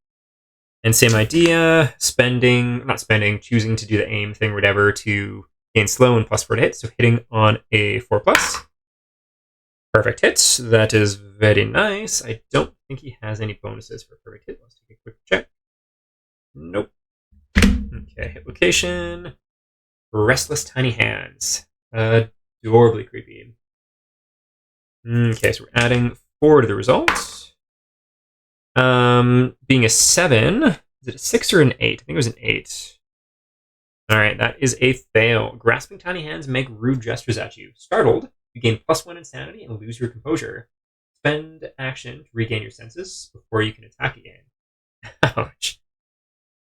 And same idea, choosing to do the aim thing, whatever, to gain slow and +4 to hit. So hitting on a 4+. Perfect hits. That is very nice. I don't think he has any bonuses for perfect hit. Let's take a quick check. Nope. Okay, hit location. Restless Tiny Hands. Adorably creepy. Okay, so we're adding 4 to the results. Being a 7. Is it a 6 or an 8? I think it was an 8. Alright, that is a fail. Grasping Tiny Hands make rude gestures at you. Startled, you gain +1 insanity and lose your composure. Spend action to regain your senses before you can attack again. Ouch.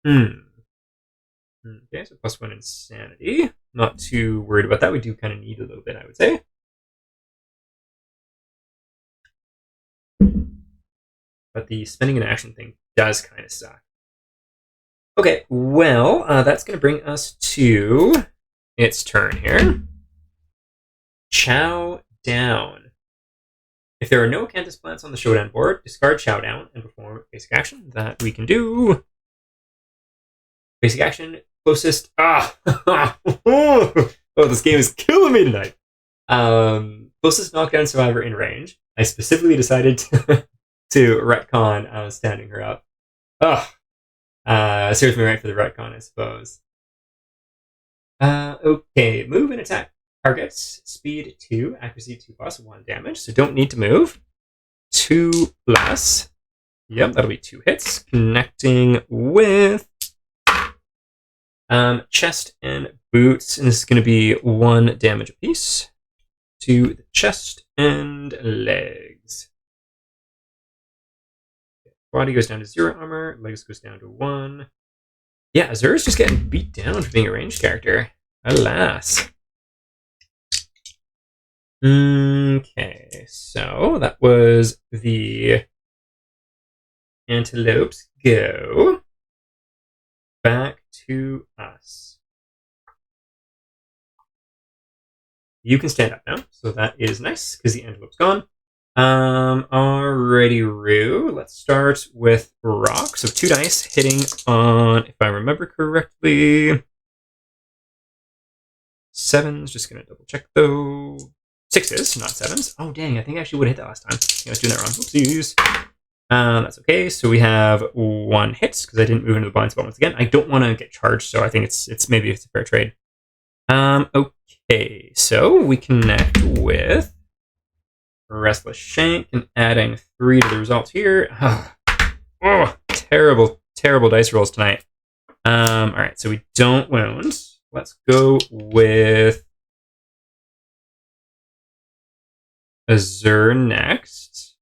Okay, so +1 insanity. Not too worried about that. We do kind of need a little bit, I would say. But the spending an action thing does kind of suck. Okay, well, that's going to bring us to its turn here. Chow down. If there are no Acanthus plants on the showdown board, discard Chow down and perform basic action. That we can do. Basic action, closest. Oh, this game is killing me tonight. Closest knockdown survivor in range. I specifically decided to retcon standing her up. Serves me right for the retcon, I suppose. Okay, move and attack. Targets, speed 2, accuracy 2 plus, 1 damage. So don't need to move. 2 plus. Yep, that'll be 2 hits. Connecting with chest and boots. And this is going to be 1 damage apiece to the chest and legs. Body goes down to 0 armor. Legs goes down to 1. Yeah, Azura's just getting beat down for being a ranged character. Alas. Okay, so that was the antelopes go. Back to us. You can stand up now, so that is nice because the antelope's gone. Alrighty, Rue. Let's start with rock. So 2 dice hitting on, if I remember correctly, 7s. Just gonna double check though. 6s, not 7s. Oh dang! I think I actually would have hit that last time. I was doing that wrong. Oopsies. That's okay. So we have 1 hit because I didn't move into the blind spot once again. I don't want to get charged, so I think it's maybe it's a fair trade. Okay, so we connect with Restless Shank and adding 3 to the results here. Oh, terrible dice rolls tonight. All right, so we don't wound. Let's go with Azure next.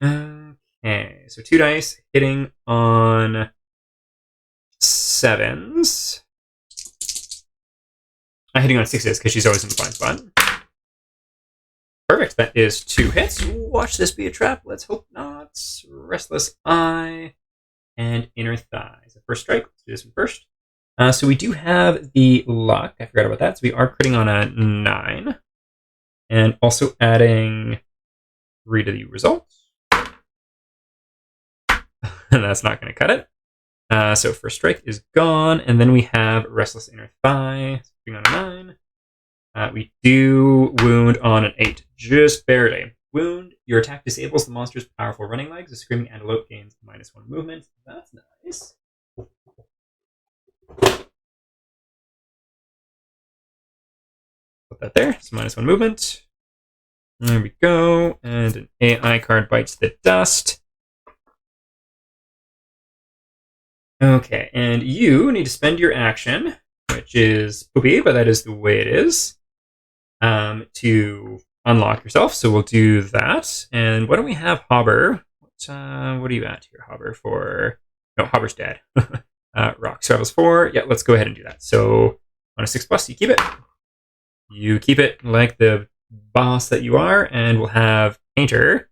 Okay, so 2 dice hitting on 7s. I'm hitting on 6s because she's always in the blind spot. Perfect, that is 2 hits. Watch this be a trap. Let's hope not. Restless Eye and Inner Thigh. So first strike, let's do this one first. So we do have the luck. I forgot about that. So we are critting on a 9. And also adding 3 to the results. And that's not going to cut it. So first strike is gone. And then we have Restless Inner Thigh. Being on a 9. We do wound on an 8. Just barely. Wound. Your attack disables the monster's powerful running legs. The screaming antelope gains -1 movement. That's nice. Put that there. It's -1 movement. There we go. And an AI card bites the dust. Okay, and you need to spend your action, which is poopy, but that is the way it is, to unlock yourself. So we'll do that. And why don't we have Hobber? What are you at here, Hobber? No, Hobber's dead. Rock Survivals 4. Yeah, let's go ahead and do that. So on a 6+, you keep it. You keep it like the boss that you are, and we'll have Painter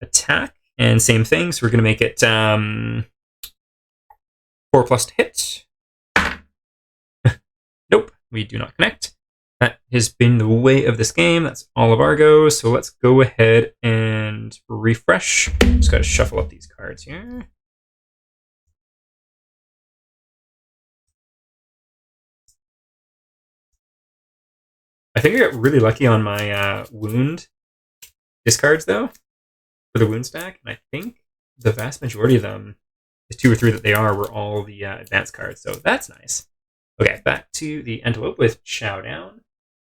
attack, and same thing. So we're going to make it 4+ to hit. Nope, we do not connect. That has been the way of this game. That's all of our goes. So let's go ahead and refresh. Just got to shuffle up these cards here. I think I got really lucky on my wound discards, though, for the wound stack. And I think the vast majority of them, the 2 or 3 that they are, were all the advanced cards. So that's nice. Okay, back to the Antelope with Chow Down.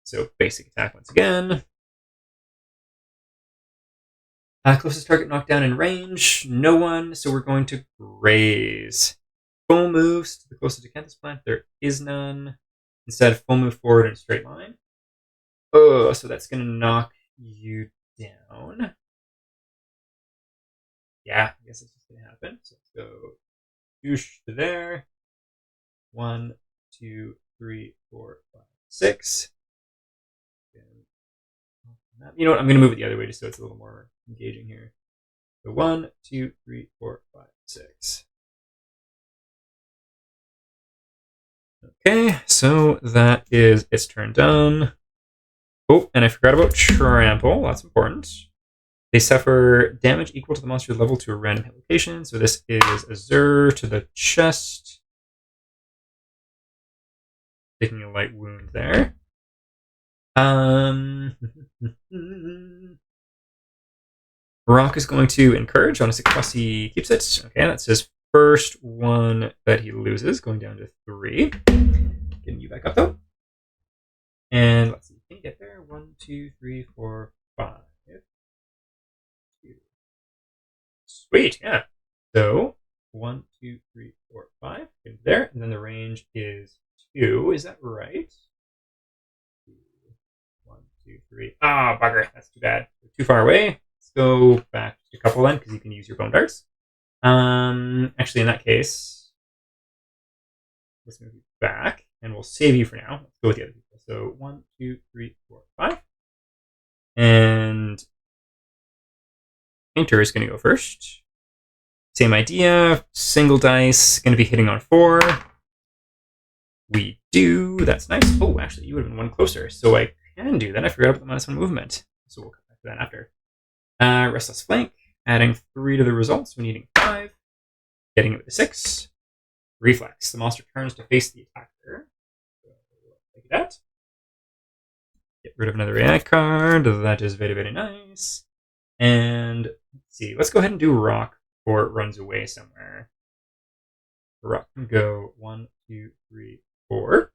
So basic attack once again. Closest target knocked down in range. No one, so we're going to graze. Full moves to the closest acanthus plant. There is none. Instead, full move forward in a straight line. Oh, so that's going to knock you down. Yeah, I guess that's just going to happen. So let's go whoosh to there. 1, 2, 3, 4, 5, 6. You know what? I'm going to move it the other way just so it's a little more engaging here. So 1, 2, 3, 4, 5, 6. Okay, so that is its turn done. Oh, and I forgot about Trample. That's important. They suffer damage equal to the monster's level to a random hit location. So this is Azure to the chest. Taking a light wound there. Rock is going to encourage on a 6+. He keeps it. Okay, that says first one that he loses, going down to 3. Getting you back up though. And let's see, can you get there? 1, 2, 3, 4, 5. 2. Sweet, yeah. So 1, 2, 3, 4, 5. Get there, and then the range is 2. Is that right? 1, 2, 3. Ah, bugger. That's too bad. Too far away. Let's go back just a couple then, because you can use your bone darts. Actually, in that case, let's move you back, and we'll save you for now. Let's go with the other people. So 1, 2, 3, 4, 5. And Painter is going to go first. Same idea. Single dice. Going to be hitting on 4. We do. That's nice. Oh, actually, you would have been one closer. So I can do that. I forgot about the -1 movement. So we'll come back to that after. Restless Flank. Adding 3 to the results. We're needing 5. Getting it with a 6. Reflex. The monster turns to face the attacker. So, like that. Get rid of another AI card. That is very, very nice. And let's see. Let's go ahead and do Rock before it runs away somewhere. Rock can go 1, 2, 3, 4.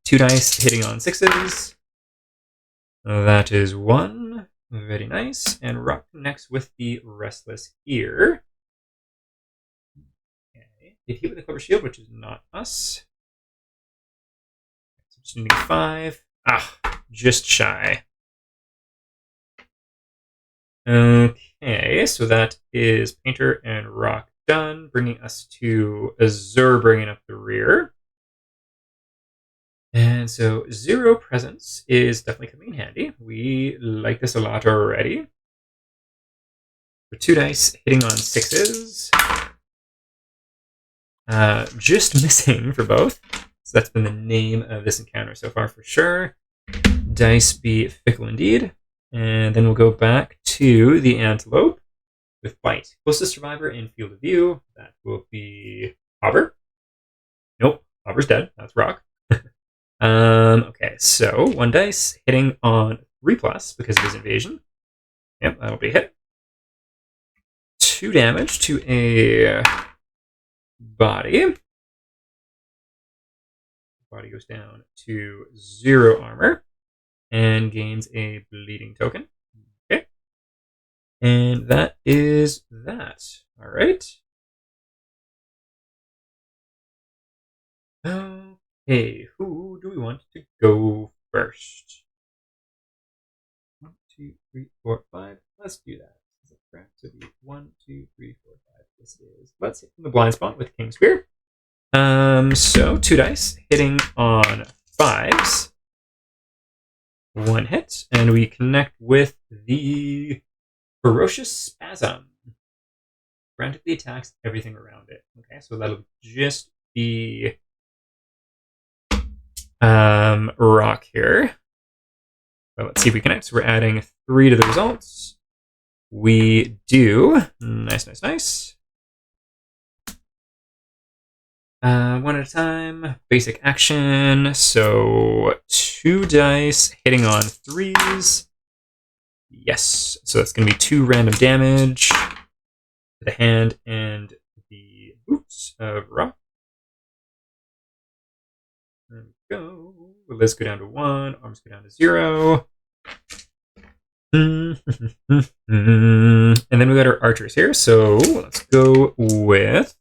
2 dice hitting on 6s. That is 1. Very nice. And Rock connects with the Restless here. Okay. It hit with a Clever Shield, which is not us. So just needing 5. Ah, just shy. Okay, so that is Painter and Rock done, bringing us to Azure, bringing up the rear. And so 0 presence is definitely coming in handy. We like this a lot already. For 2 dice hitting on 6s. Just missing for both. So that's been the name of this encounter so far for sure. Dice be fickle indeed. And then we'll go back to the Antelope with Bite. Closest survivor in field of view. That will be Hobber. Nope, Hobber's dead. That's Rock. Okay, so 1 dice hitting on 3+ because of his invasion. Yep, that'll be a hit. 2 damage to a body. Body goes down to 0 armor and gains a bleeding token. Okay. And that is that. All right. Okay, who do we want to go first? 1, 2, 3, 4, 5. Let's do that. Is it correct? So be 1, 2, 3, 4, 5. This is. Let's hit the blind spot with King Spear. So 2 dice hitting on 5s. 1 hit, and we connect with the Ferocious Spasm. Frantically attacks everything around it. Okay, so that'll just be Rock here. So let's see if we connect. So we're adding 3 to the results. We do. Nice, nice, nice. 1 at a time. Basic action. So 2 dice hitting on 3s. Yes. So that's going to be 2 random damage to the hand and the boots of Rock. There we go. Let's go down to 1. Arms go down to 0. And then we got our archers here. So let's go with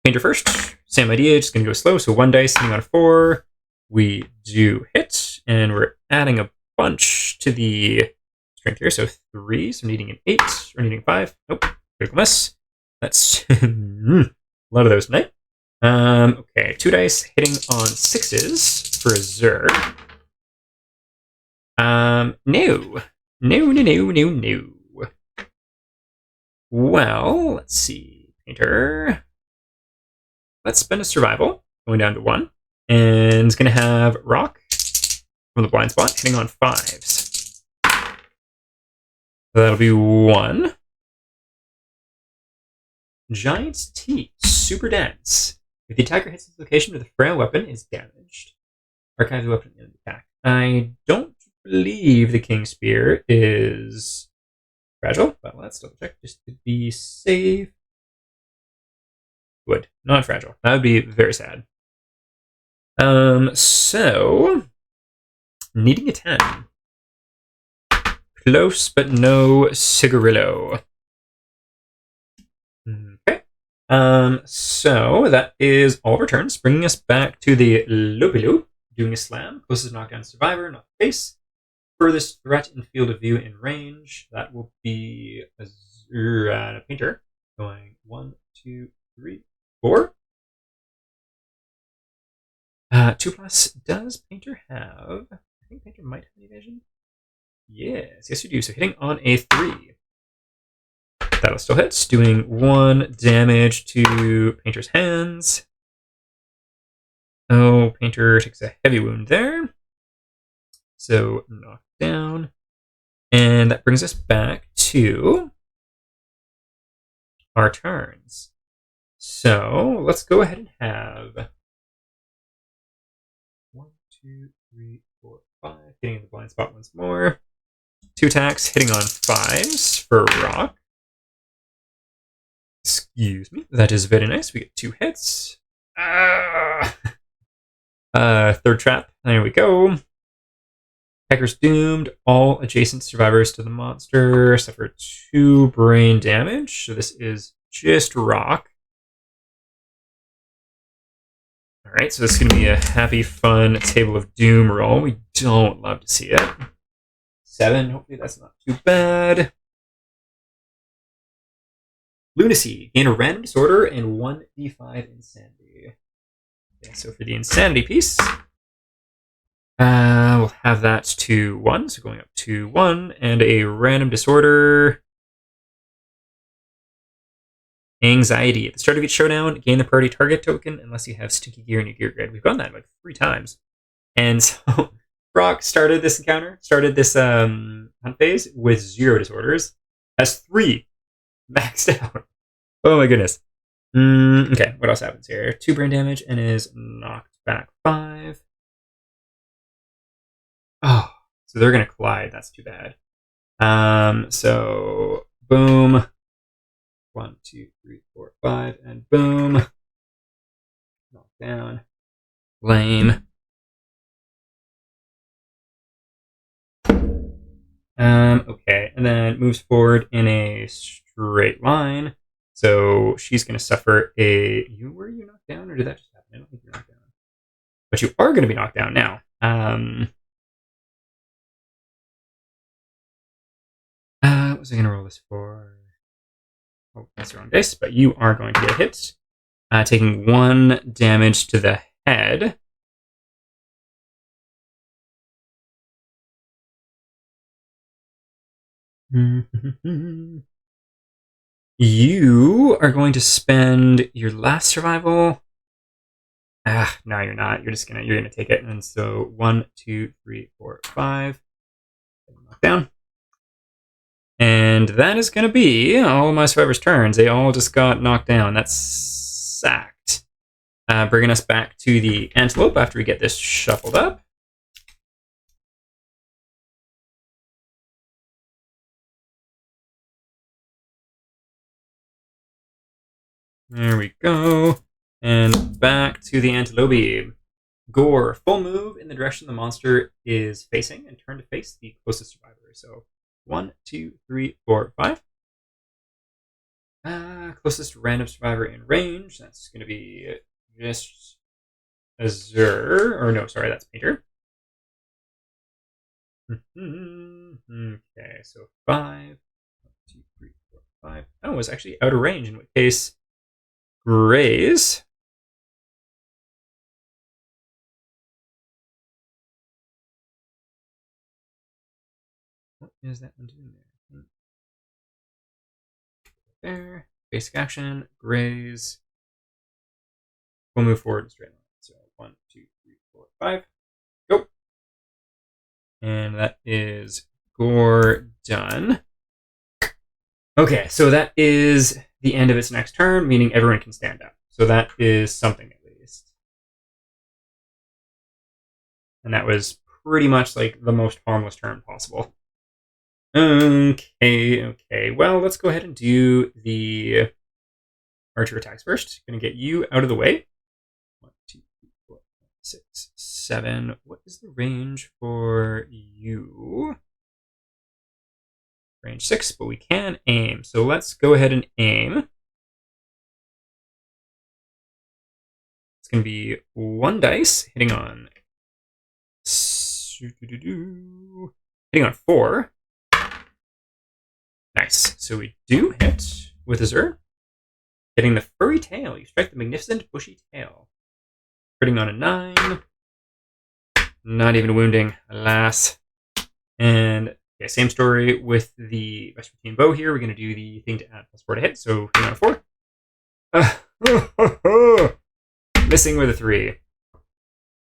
Painter first. Same idea, just going to go slow. So 1 dice hitting on 4. We do hit, and we're adding a bunch to the strength here. So 3, so needing an 8, or needing 5. Nope, critical miss. That's a lot of those tonight. Okay, 2 dice hitting on 6s for Azure. No. No. Well, let's see. Painter. Let's spend a survival, going down to 1. And it's going to have Rock from the blind spot, hitting on 5s. So that'll be 1. Giant's Teeth, super dense. If the attacker hits this location with a frail weapon, it's damaged. Archive the weapon in the attack. I don't believe the King Spear is fragile, but let's double check just to be safe. Wood, not fragile. That would be very sad. So needing a 10. Close, but no cigarillo. Okay. So that is all of our turns, bringing us back to the loopy loop, doing a slam. Closest knockdown survivor, not face. Furthest threat in field of view in range. That will be a painter. Going 1, 2, 3, 4. 2+. Does painter have? I think painter might have evasion. Yes, you do. So hitting on a 3. That'll still hit. Doing 1 damage to painter's hands. Oh, painter takes a heavy wound there. So knocked down. And that brings us back to our turns. So let's go ahead and have 1, 2, 3, 4, 5. Hitting the blind spot once more. 2 attacks, hitting on 5s for rock. Excuse me. That is very nice. We get 2 hits. Third trap. There we go. Hacker's doomed. All adjacent survivors to the monster suffer 2 brain damage. So this is just rock. Alright, so this is going to be a happy, fun Table of Doom roll. We don't love to see it. 7. Hopefully that's not too bad. Lunacy. Gain a random disorder and 1d5 insanity. Okay, so for the insanity piece, we'll have that to 1, so going up to 1, and a random disorder. Anxiety. At the start of each showdown, gain the priority target token unless you have stinky gear in your gear grid. We've done that like 3 times. And so Brock started this hunt phase with 0 disorders. Has 3 maxed out. Oh my goodness. Okay, what else happens here? 2 brain damage and is knocked back 5. Oh, so they're going to collide. That's too bad. So, boom. 1, 2, 3, 4, 5, and boom. Knock down. Lame. Okay, and then moves forward in a straight line. So she's going to suffer a... Were you knocked down, or did that just happen? I don't think you're knocked down. But you are going to be knocked down now. What was I going to roll this for? Oh, that's the wrong dice, but you are going to get hit. Taking 1 damage to the head. You are going to spend your last survival. No, you're not. You're gonna take it. And so 1, 2, 3, 4, 5. Knock down. And that is going to be all of my survivors' turns. They all just got knocked down. That's sacked. Bringing us back to the antelope after we get this shuffled up. There we go. And back to the antelope. Gore, full move in the direction the monster is facing and turn to face the closest survivor. So 1, 2, 3, 4, 5. Closest random survivor in range. That's going to be just Azure. Or no, sorry, that's Painter. Okay, so 5. 1, 2, 3, 4, 5. Oh, it was actually out of range, in which case Graze. What is that one doing there? There. Basic action. Graze. We'll move forward in straight line. So 1, 2, 3, 4, 5. Go. And that is Gore done. Okay, so that is the end of its next turn, meaning everyone can stand up. So that is something at least. And that was pretty much like the most harmless turn possible. Okay. Well, let's go ahead and do the archer attacks first. Gonna get you out of the way. 1, 2, 3, 4, 5, 6, 7. What is the range for you? Range 6, but we can aim. So let's go ahead and aim. It's going to be 1 dice, hitting on 4. Nice. So we do hit with Azure. Hitting the furry tail. You strike the magnificent bushy tail. Hitting on a 9. Not even wounding, alas. And yeah, same story with the Vespertine bow here. We're going to do the thing to add +4 to hit. So hitting on a 4. Missing with a 3.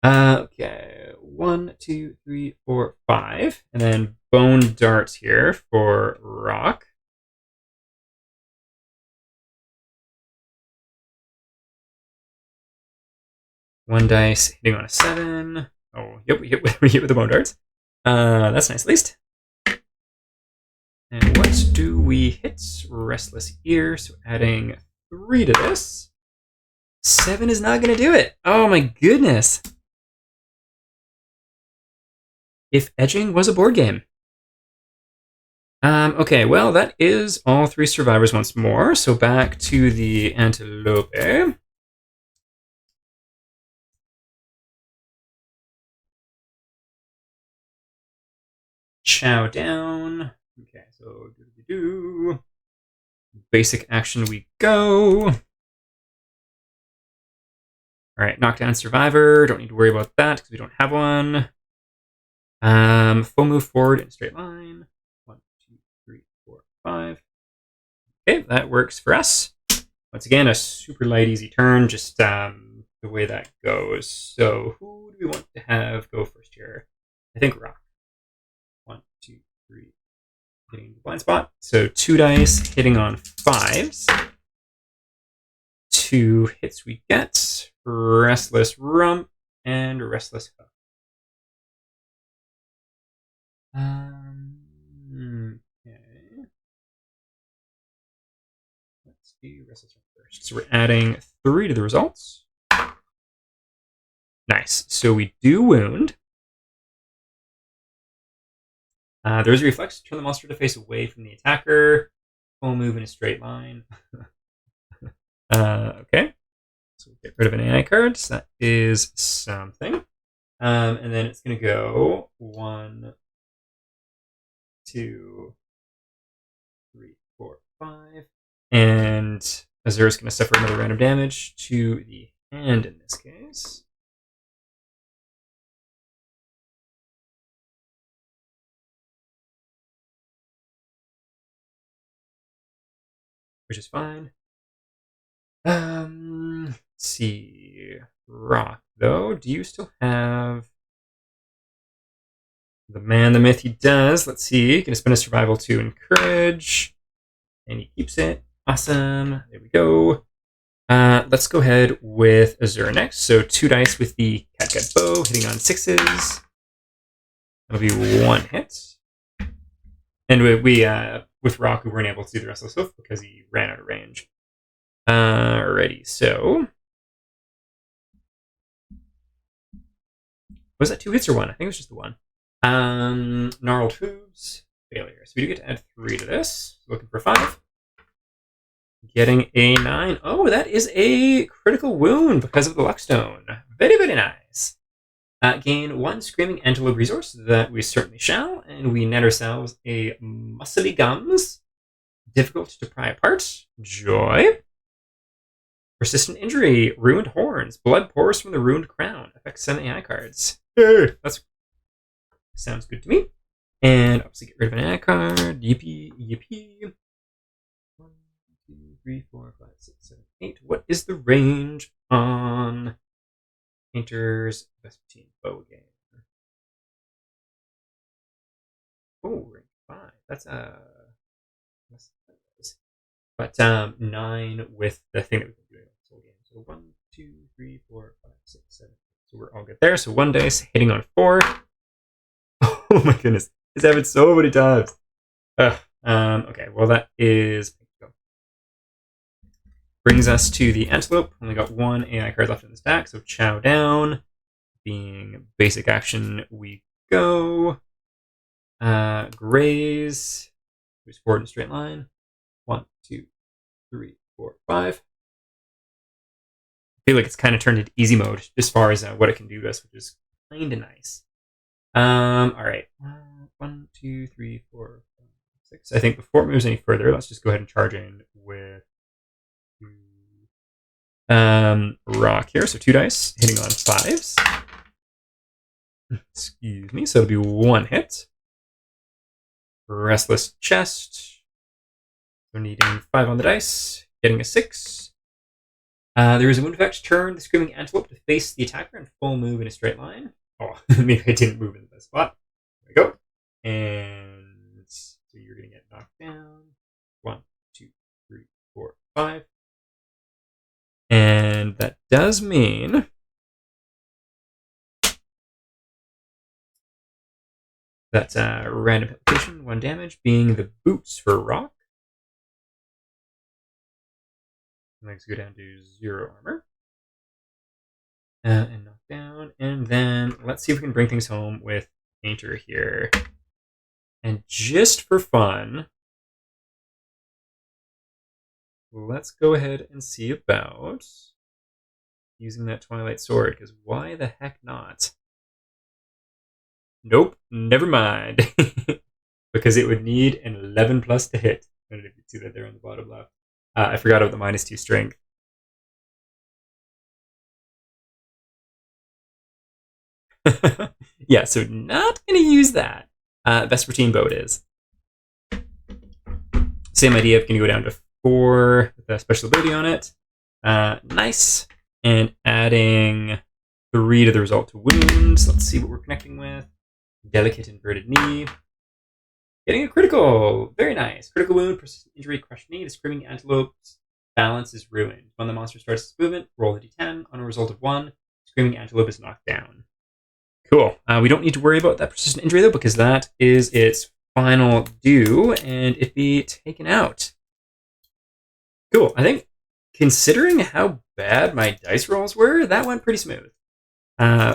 Okay. 1, 2, 3, 4, 5. And then bone darts here for rock. One dice hitting on a 7. Oh, yep, we hit with the bone darts. That's nice, at least. And what do we hit? Restless Ear, so adding 3 to this. 7 is not going to do it. Oh my goodness. If edging was a board game. Okay, well, that is all 3 survivors once more. So back to the antelope. Chow down. Okay, so basic action we go. All right, knockdown survivor. Don't need to worry about that because we don't have one. Full move forward in a straight line. 1, 2, 3, 4, 5. Okay, that works for us. Once again, a super light, easy turn. Just the way that goes. So who do we want to have go first here? I think rock. 1, 2, 3. Hitting the blind spot. So 2 dice hitting on 5s. 2 hits we get. Restless Rump and Restless Hook. Okay. Let's do Restless Rump first. So we're adding 3 to the results. Nice. So we do wound. There's a reflex. Turn the monster to face away from the attacker. Full move in a straight line. Okay. So we'll get rid of an AI card. So that is something. And then it's going to go 1, 2, 3, 4, 5. And Azure is going to suffer another round of damage to the hand in this case. Which is fine. Let's see. Rock, though. Do you still have the man, the myth? He does. Let's see. Gonna spend a survival to encourage. And he keeps it. Awesome. There we go. Let's go ahead with Azure next. So 2 dice with the catgut bow, hitting on 6s. That'll be 1 hit. And we with Rock, we weren't able to do the Restless Hoof because he ran out of range. Alrighty, so was that 2 hits or 1? I think it was just the 1. Gnarled hooves, failure. So we do get to add 3 to this. Looking for 5. Getting a 9. Oh, that is a critical wound because of the Luckstone. Very, very nice. Gain 1 Screaming Antelope resource. That we certainly shall. And we net ourselves a Muscly Gums. Difficult to pry apart. Joy. Persistent Injury. Ruined Horns. Blood pours from the ruined crown. Affects 7 AI cards. That sounds good to me. And obviously get rid of an AI card. Yippee, yippee. 1, 2, 3, 4, 5, 6, 7, 8. What is the range on Painter's Vespertine bow game? Oh, range 5. That's but 9 with the thing that we've been doing this whole game. So 1, 2, 3, 4, 5, 6, 7. So we're all good there. So 1 dice hitting on 4. Oh my goodness. This happened so many times. Okay, well that is brings us to the antelope. Only got one AI card left in the stack, so chow down. Being basic action, we go. Graze. Moves forward in a straight line. 1, 2, 3, 4, 5. I feel like it's kind of turned into easy mode as far as what it can do to us, which is kind of nice. All right. 1, 2, 3, 4, 5, 6. I think before it moves any further, let's just go ahead and charge in with rock here. So 2 dice hitting on 5s. Excuse me. So it'll be 1 hit. Restless chest. So needing 5 on the dice. Getting a 6. There is a wound effect. Turn the screaming antelope to face the attacker and full move in a straight line. Oh, maybe I didn't move in the best spot. There we go. And so you're going to get knocked down. 1, 2, 3, 4, 5. And that does mean that's a random application, 1 damage, being the boots for rock. Legs go down to 0 armor. And knock down. And then let's see if we can bring things home with Painter here. And just for fun, let's go ahead and see about using that Twilight Sword, because why the heck not? Nope, never mind. Because it would need an 11 plus to hit. I don't know if you can see that there on the bottom left. I forgot about the -2 strength. Yeah, so not going to use that. Vespertine Boat is. Same idea, going to go down to 4 with a special ability on it. Nice. And adding 3 to the result to wounds. Let's see what we're connecting with. Delicate inverted knee. Getting a critical. Very nice. Critical wound, persistent injury, crushed knee. The screaming antelope's balance is ruined. When the monster starts its movement, roll a d10. On a result of 1, screaming antelope is knocked down. Cool. We don't need to worry about that persistent injury, though, because that is its final due, and it be taken out. Cool. I think, considering how bad my dice rolls were, that went pretty smooth.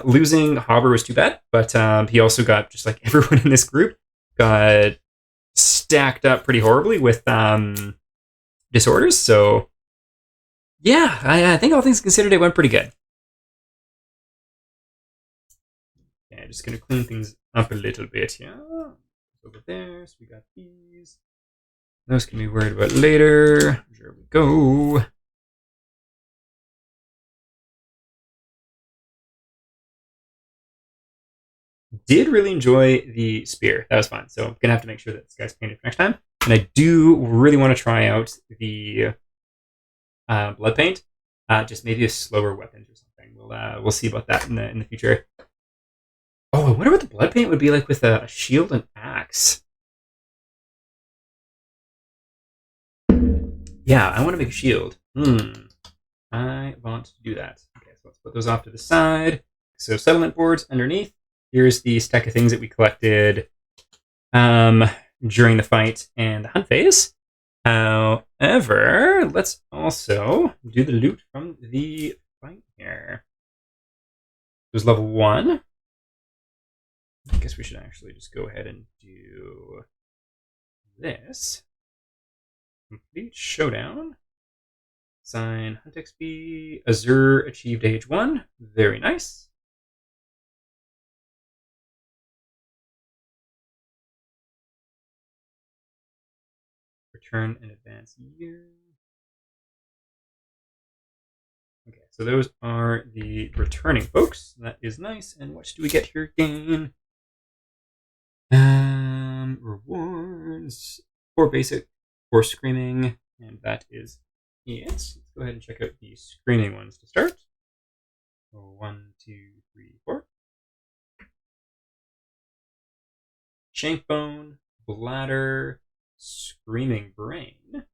Losing Hobber was too bad, but he also got, just like everyone in this group, got stacked up pretty horribly with disorders. So, yeah, I think all things considered, it went pretty good. Okay, just going to clean things up a little bit here. Over there, so we got these. Those can be worried about later. There we go. Did really enjoy the spear. That was fun. So I'm going to have to make sure that this guy's painted for next time. And I do really want to try out the blood paint. Just maybe a slower weapons or something. We'll see about that in the future. Oh, I wonder what the blood paint would be like with a shield and axe. Yeah, I want to make a shield. I want to do that. Okay, so let's put those off to the side. So settlement boards underneath. Here's the stack of things that we collected during the fight and the hunt phase. However, let's also do the loot from the fight here. It was level 1. I guess we should actually just go ahead and do this. Complete showdown. Sign Hunt XP. Azure achieved age 1. Very nice. Return and advance year. Okay, so those are the returning folks. That is nice. And what do we get here again? Rewards. 4 basic, 4 screaming, and that is it. Let's go ahead and check out the screaming ones to start. 1, 2, 3, 4. Shank bone, bladder, screaming brain,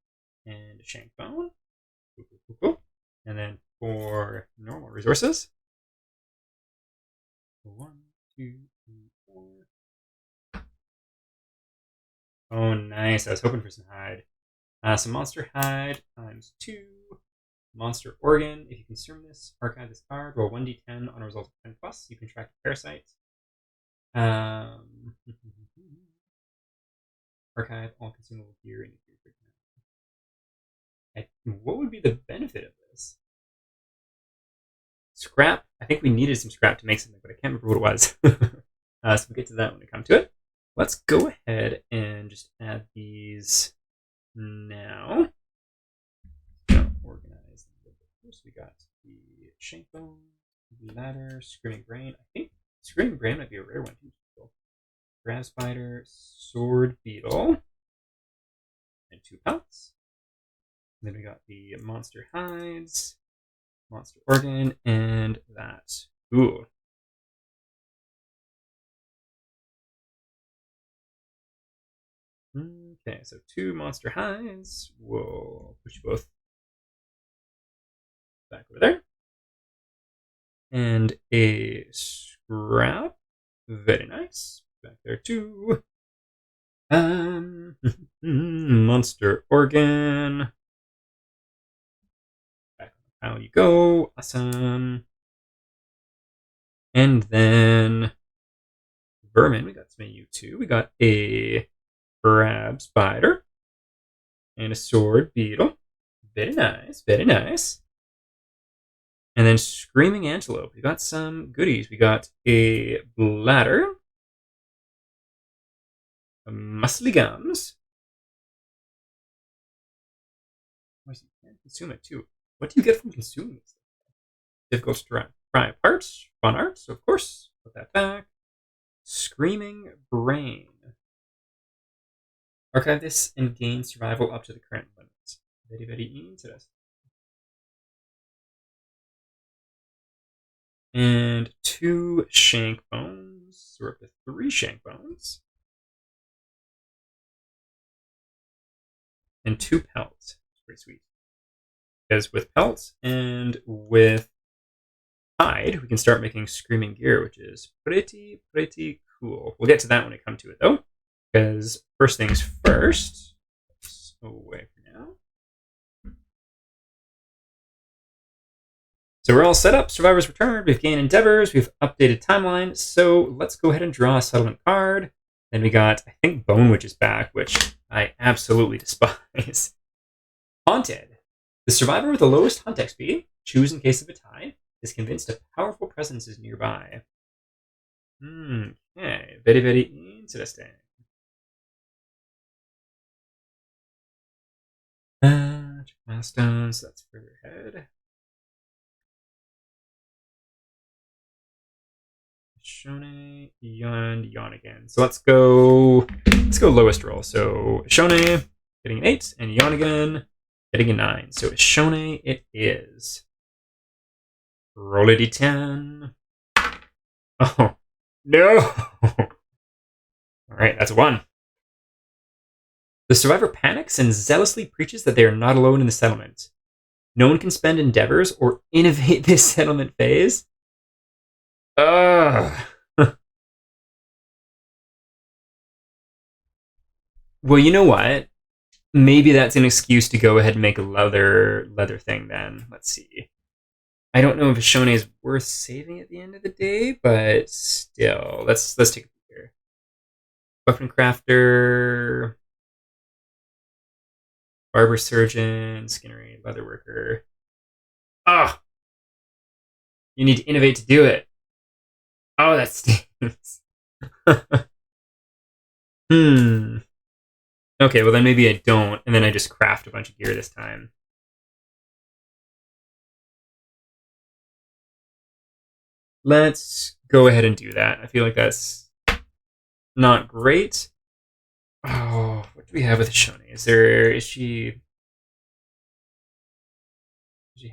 and shank bone. And then 4 normal resources. 1, 2, 3, 4. Oh, nice. I was hoping for some hide. So monster hide times 2. Monster organ. If you consume this, archive this card, roll 1d10 on a result of 10 plus. You can track a parasite. Archive all consumable gear in your what would be the benefit of this? Scrap. I think we needed some scrap to make something, but I can't remember what it was. So we'll get to that when we come to it. Let's go ahead and just add these now. Organize them. So we got the shank bone, ladder, screaming brain. I think screaming brain might be a rare one too. Grab spider, sword beetle, and 2 pelts. And then we got the monster hides, monster organ, and that. Ooh. Okay, so 2 monster hides. We'll push you both back over there. And a scrap. Very nice. Back there too. Monster organ. Back on the pile you go. Awesome. And then vermin. We got some of you too. We got a crab spider and a sword beetle. Very nice. Very nice. And then screaming antelope. We got some goodies. We got a bladder, a muscly gums. You can consume it too. What do you get from consuming this? Difficult to try apart. Fun art, so of course. Put that back. Screaming brain. Archive this and gain survival up to the current limit. Very, very interesting. And 2 shank bones. So we're up to 3 shank bones. And 2 pelts. It's pretty sweet. Because with pelts and with hide, we can start making screaming gear, which is pretty, pretty cool. We'll get to that when we come to it, though. Because first things first. Away for now. So we're all set up. Survivors returned. We've gained endeavors. We've updated timeline. So let's go ahead and draw a settlement card. Then we got, I think, Bone Witch is back, which I absolutely despise. Haunted. The survivor with the lowest hunt XP, choose in case of a tie, is convinced a powerful presence is nearby. Okay, very, very interesting. Milestones, that's further ahead. Shone, and Yon again. So let's go lowest roll. So Shone getting an 8, and Yon again getting a 9. So Shone it is. Roll a d10. Oh, no! Alright, that's a 1. The survivor panics and zealously preaches that they are not alone in the settlement. No one can spend endeavors or innovate this settlement phase. Well, you know what? Maybe that's an excuse to go ahead and make a leather thing then. Let's see. I don't know if Shone is worth saving at the end of the day, but still, let's take a peek here. Weapon crafter, barber surgeon, skinnery, leather worker. Ah, you need to innovate to do it. Oh, that stinks. Okay, well then maybe I don't, and then I just craft a bunch of gear this time. Let's go ahead and do that. I feel like that's not great. Oh, what do we have with Shone? Does she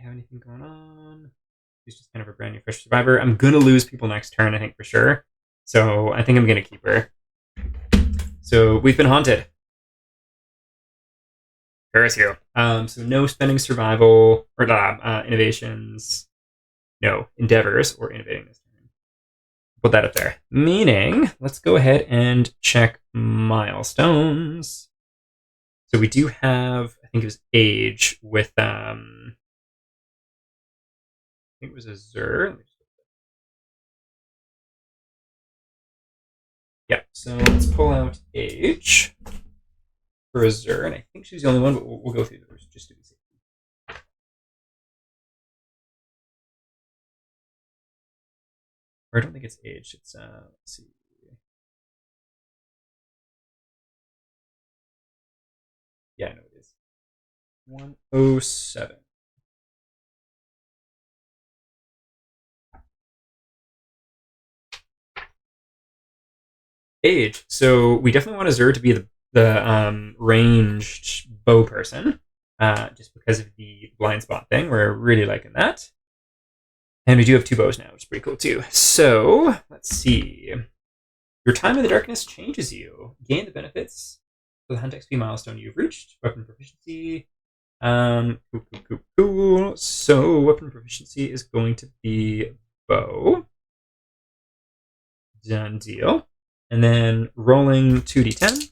have anything going on? She's just kind of a brand new fresh survivor. I'm gonna lose people next turn, I think, for sure. So I think I'm gonna keep her. So we've been haunted. Curse you. So no spending survival or innovations. No endeavors or innovating this time. Put that up there. Meaning, let's go ahead and check milestones. So we do have, I think it was age with, I think it was Azure. Yeah, so let's pull out age for Azure, and I think she's the only one, but we'll go through those just to be safe. Or I don't think it's age. It's let's see. Yeah, I know it is. 107. Age. So we definitely want Azure to be the ranged bow person, just because of the blind spot thing. We're really liking that. And we do have 2 bows now, which is pretty cool too. So let's see. Your time in the darkness changes you. Gain the benefits for the Hunt XP milestone you've reached. Weapon proficiency. Cool. So weapon proficiency is going to be bow. Done deal. And then rolling 2d10.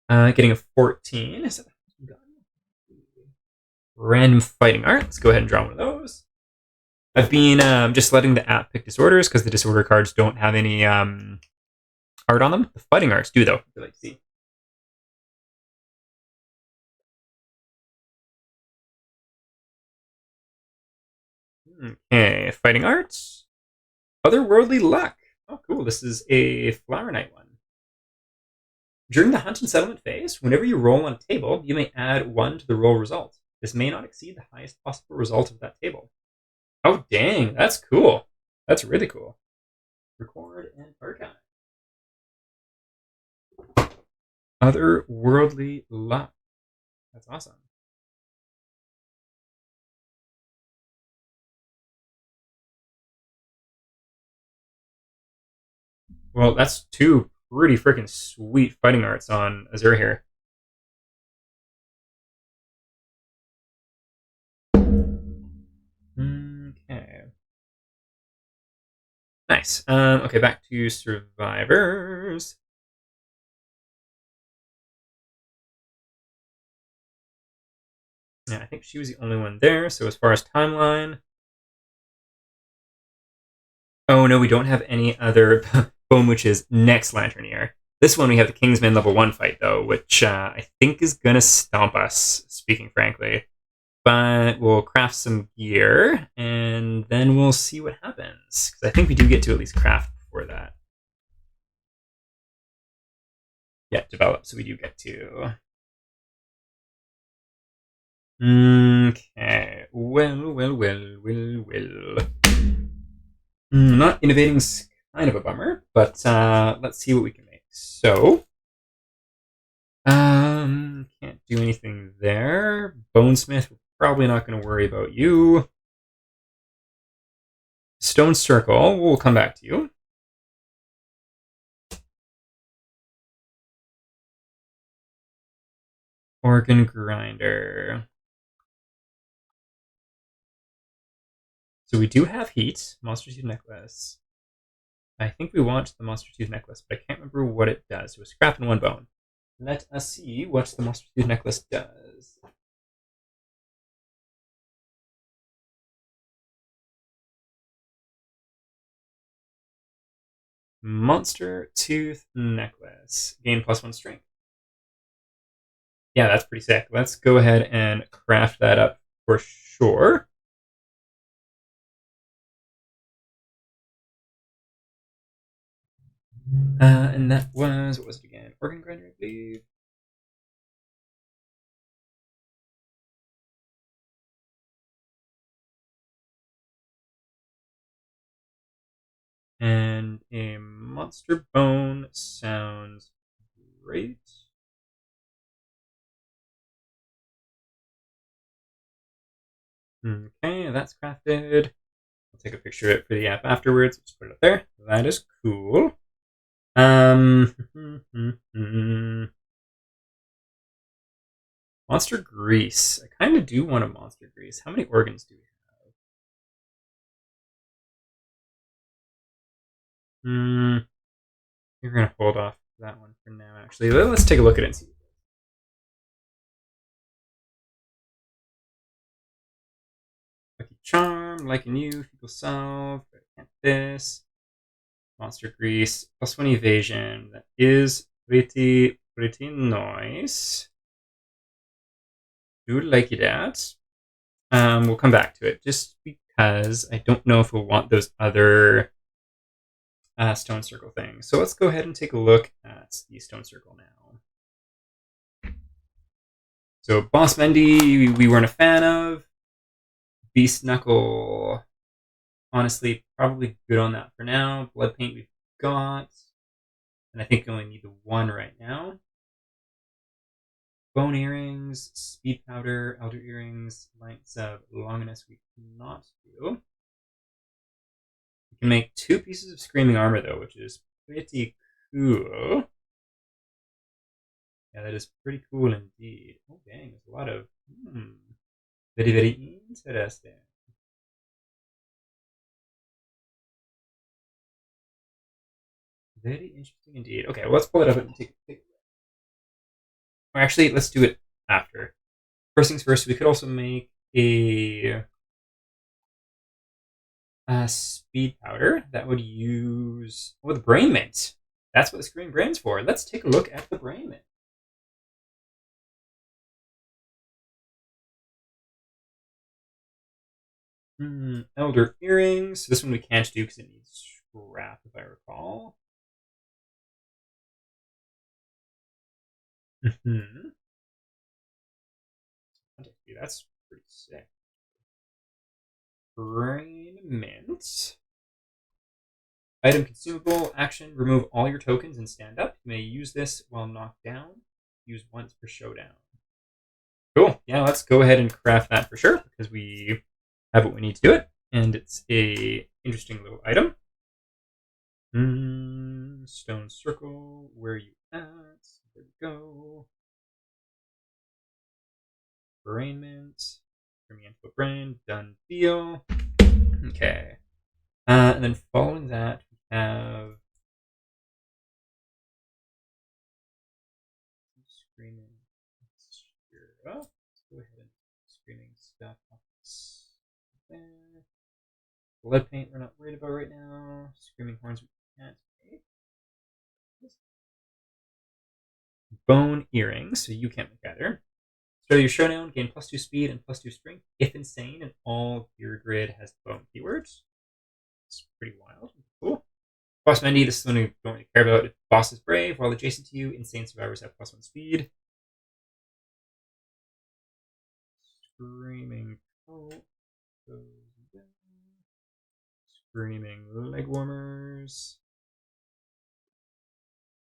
Getting a 14. Is that random fighting art? Let's go ahead and draw one of those. I've been just letting the app pick disorders because the disorder cards don't have any art on them. The fighting arts do, though. I'd like to see. Okay, fighting arts. Otherworldly luck. Oh, cool. This is a Flower Knight one. During the hunt and settlement phase, whenever you roll on a table, you may add 1 to the roll result. This may not exceed the highest possible result of that table. Oh, dang. That's cool. That's really cool. Record and archive. Otherworldly luck. That's awesome. Well, that's 2 pretty freaking sweet fighting arts on Azure here. Okay. Nice. Okay, back to survivors. Yeah, I think she was the only one there. So as far as timeline, oh no, we don't have any other Bone Witch's next Lantern Year. This one we have the Kingsman level 1 fight though, which I think is gonna stomp us, speaking frankly. But we'll craft some gear and then we'll see what happens. Because I think we do get to at least craft before that. Yeah, develop, so we do get to. Okay. Well. Not innovating's kind of a bummer, but let's see what we can make. So, can't do anything there. Bonesmith, we're probably not going to worry about you. Stone Circle, we'll come back to you. Organ Grinder. So we do have heat, Monster Tooth Necklace. I think we want the Monster Tooth Necklace, but I can't remember what it does. It was scrap and 1 bone. Let us see what the Monster Tooth Necklace does. Monster Tooth Necklace. Gain +1 strength. Yeah, that's pretty sick. Let's go ahead and craft that up for sure. And that was, what was it again? Organ Grinder, I believe. And a Monster Bone sounds great. Okay, that's crafted. I'll take a picture of it for the app afterwards. Just put it up there. That is cool. Monster Grease. I kind of do want a Monster Grease. How many organs do we We're going to hold off that one for now, actually. Let's take a look at it and see. Lucky Charm, Like a New, Fecal Salve, this. Monster Grease, +1 evasion. That is pretty nice. Do like that. We'll come back to it just because I don't know if we'll want those other stone circle things. So let's go ahead and take a look at the stone circle now. So Boss Mendy, we weren't a fan of. Beast Knuckle, honestly, probably good on that for now. Blood Paint we've got. And I think we only need the one right now. Bone Earrings, Speed Powder, Elder Earrings, Lengths of Longinus we cannot do. We can make 2 pieces of Screaming Armor, though, which is pretty cool. Yeah, that is pretty cool indeed. Oh, dang, there's a lot of... very, very interesting. Very interesting indeed. Okay, well, let's pull it up and take a look. Or actually, let's do it after. First things first, we could also make a speed powder that would use the brain mint. That's what the Screaming Brain's for. Let's take a look at the brain mint. Elder Earrings. This one we can't do because it needs scrap, if I recall. That's pretty sick. Brain mint. Item consumable. Action. Remove all your tokens and stand up. You may use this while knocked down. Use once per showdown. Cool. Yeah, let's go ahead and craft that for sure because we have what we need to do it. And it's a interesting little item. Stone circle. Where are you at? There we go. Brain mint. Turn me into a brain. Done deal. Okay. And then following that, we have Screaming. Let's go ahead and Screaming stuff. Lead paint we're not worried about right now. Screaming horns we can't make. Bone earrings, so you can't make either. Start your showdown, gain +2 speed and +2 strength if insane, and all your grid has bone keywords. It's pretty wild. Cool. Boss Mendy, this is one we don't really care about. If boss is brave, while adjacent to you, insane survivors have +1 speed. Screaming coat. Screaming leg warmers.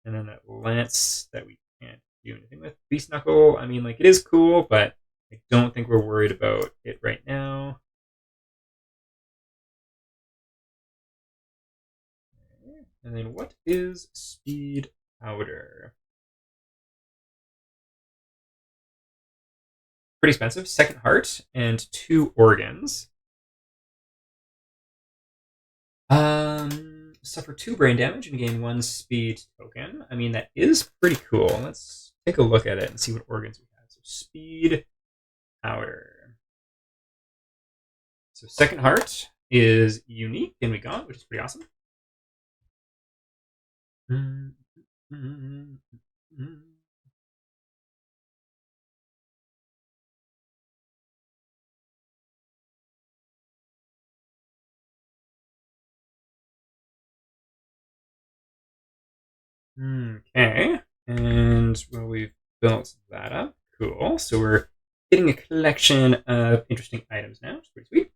And then that lance that we can't do anything with. Beast Knuckle, I mean, like, it is cool, but I don't think we're worried about it right now. Okay. And then what is Speed Powder? Pretty expensive. Second heart and 2 organs. Suffer 2 brain damage and gain 1 speed token. I mean, that is pretty cool. Let's take a look at it and see what organs we have. So Speed Powder. So second heart is unique and we got, which is pretty awesome. Okay, and well, we've built that up. Cool. So we're getting a collection of interesting items now. It's pretty sweet.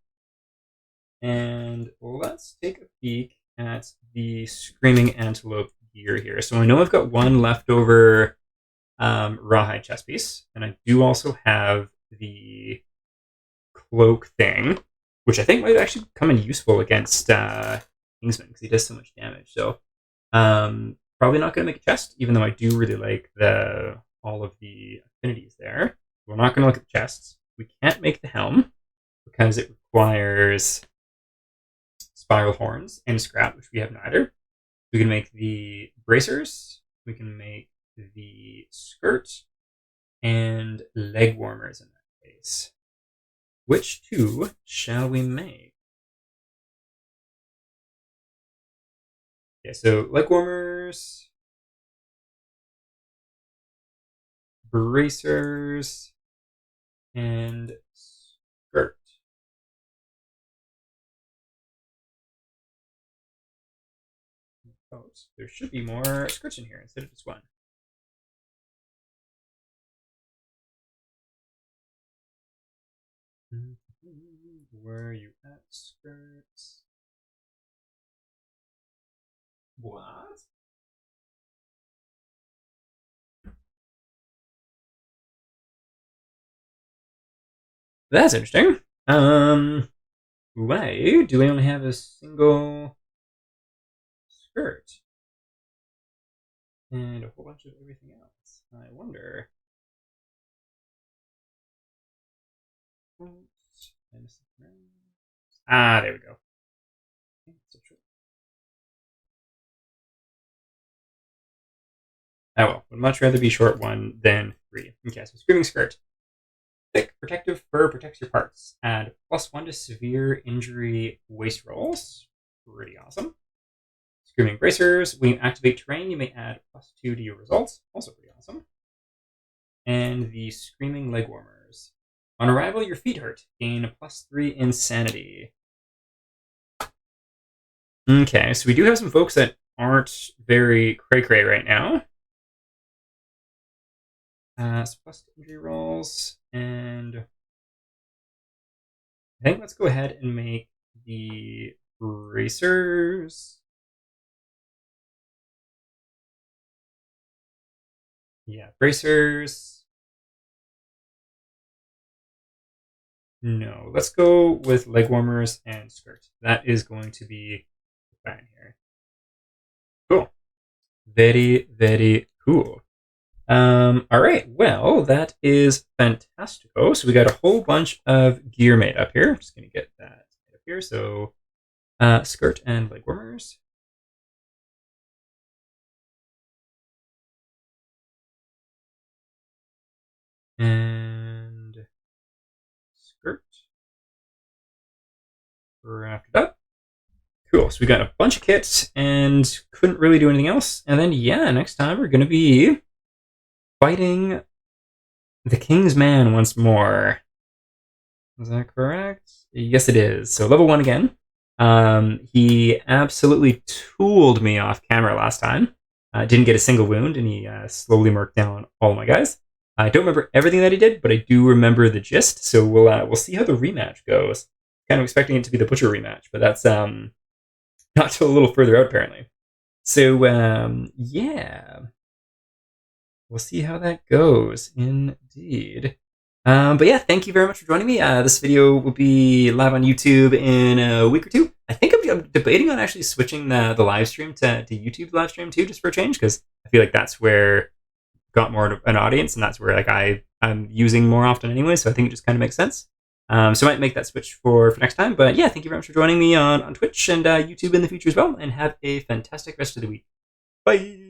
And let's take a peek at the Screaming Antelope gear here. So I know I've got 1 leftover rawhide chest piece, and I do also have the cloak thing, which I think might actually come in useful against Kingsman because he does so much damage. So probably not going to make a chest, even though I do really like all of the affinities there. We're not going to look at the chests. We can't make the helm because it requires spiral horns and scrap, which we have neither. We can make the bracers. We can make the skirt and leg warmers in that case. Which two shall we make? Okay, so leg warmers, bracers, and skirt. Oh, there should be more skirts in here instead of just one. Where are you at, skirts? What? That's interesting. Why do we only have a single skirt and a whole bunch of everything else? I wonder. Ah, there we go. Oh well, would much rather be short one than three. Okay, so screaming skirt. Thick protective fur protects your parts. Add +1 to severe injury waist rolls. Pretty awesome. Screaming bracers. When you activate terrain, you may add +2 to your results. Also pretty awesome. And the screaming leg warmers. On arrival, your feet hurt. Gain +3 insanity. Okay, so we do have some folks that aren't very cray-cray right now. So plus injury rolls, and I think let's go ahead and make the bracers. Yeah, bracers. No, let's go with leg warmers and skirt. That is going to be fine here. Cool. Very, very cool. All right, well, that is fantastico. So we got a whole bunch of gear made up here. I'm just going to get that made up here. So skirt and leg warmers. And skirt. Wrapped it up. Cool. So we got a bunch of kits and couldn't really do anything else. And then, yeah, next time we're going to be fighting the King's Man once more. Is that correct? Yes, it is. So level 1 again. He absolutely tooled me off camera last time. Didn't get a single wound, and he slowly murked down all my guys. I don't remember everything that he did, but I do remember the gist. So we'll see how the rematch goes. Kind of expecting it to be the Butcher rematch, but that's not till a little further out apparently. So yeah, we'll see how that goes. Indeed. But yeah, thank you very much for joining me. This video will be live on YouTube in a week or two. I think I'm debating on actually switching the live stream to YouTube live stream too, just for a change, because I feel like that's where got more of an audience, and that's where like I'm using more often anyway. So I think it just kind of makes sense. So I might make that switch for next time. But yeah, thank you very much for joining me on Twitch and YouTube in the future as well, and have a fantastic rest of the week. Bye.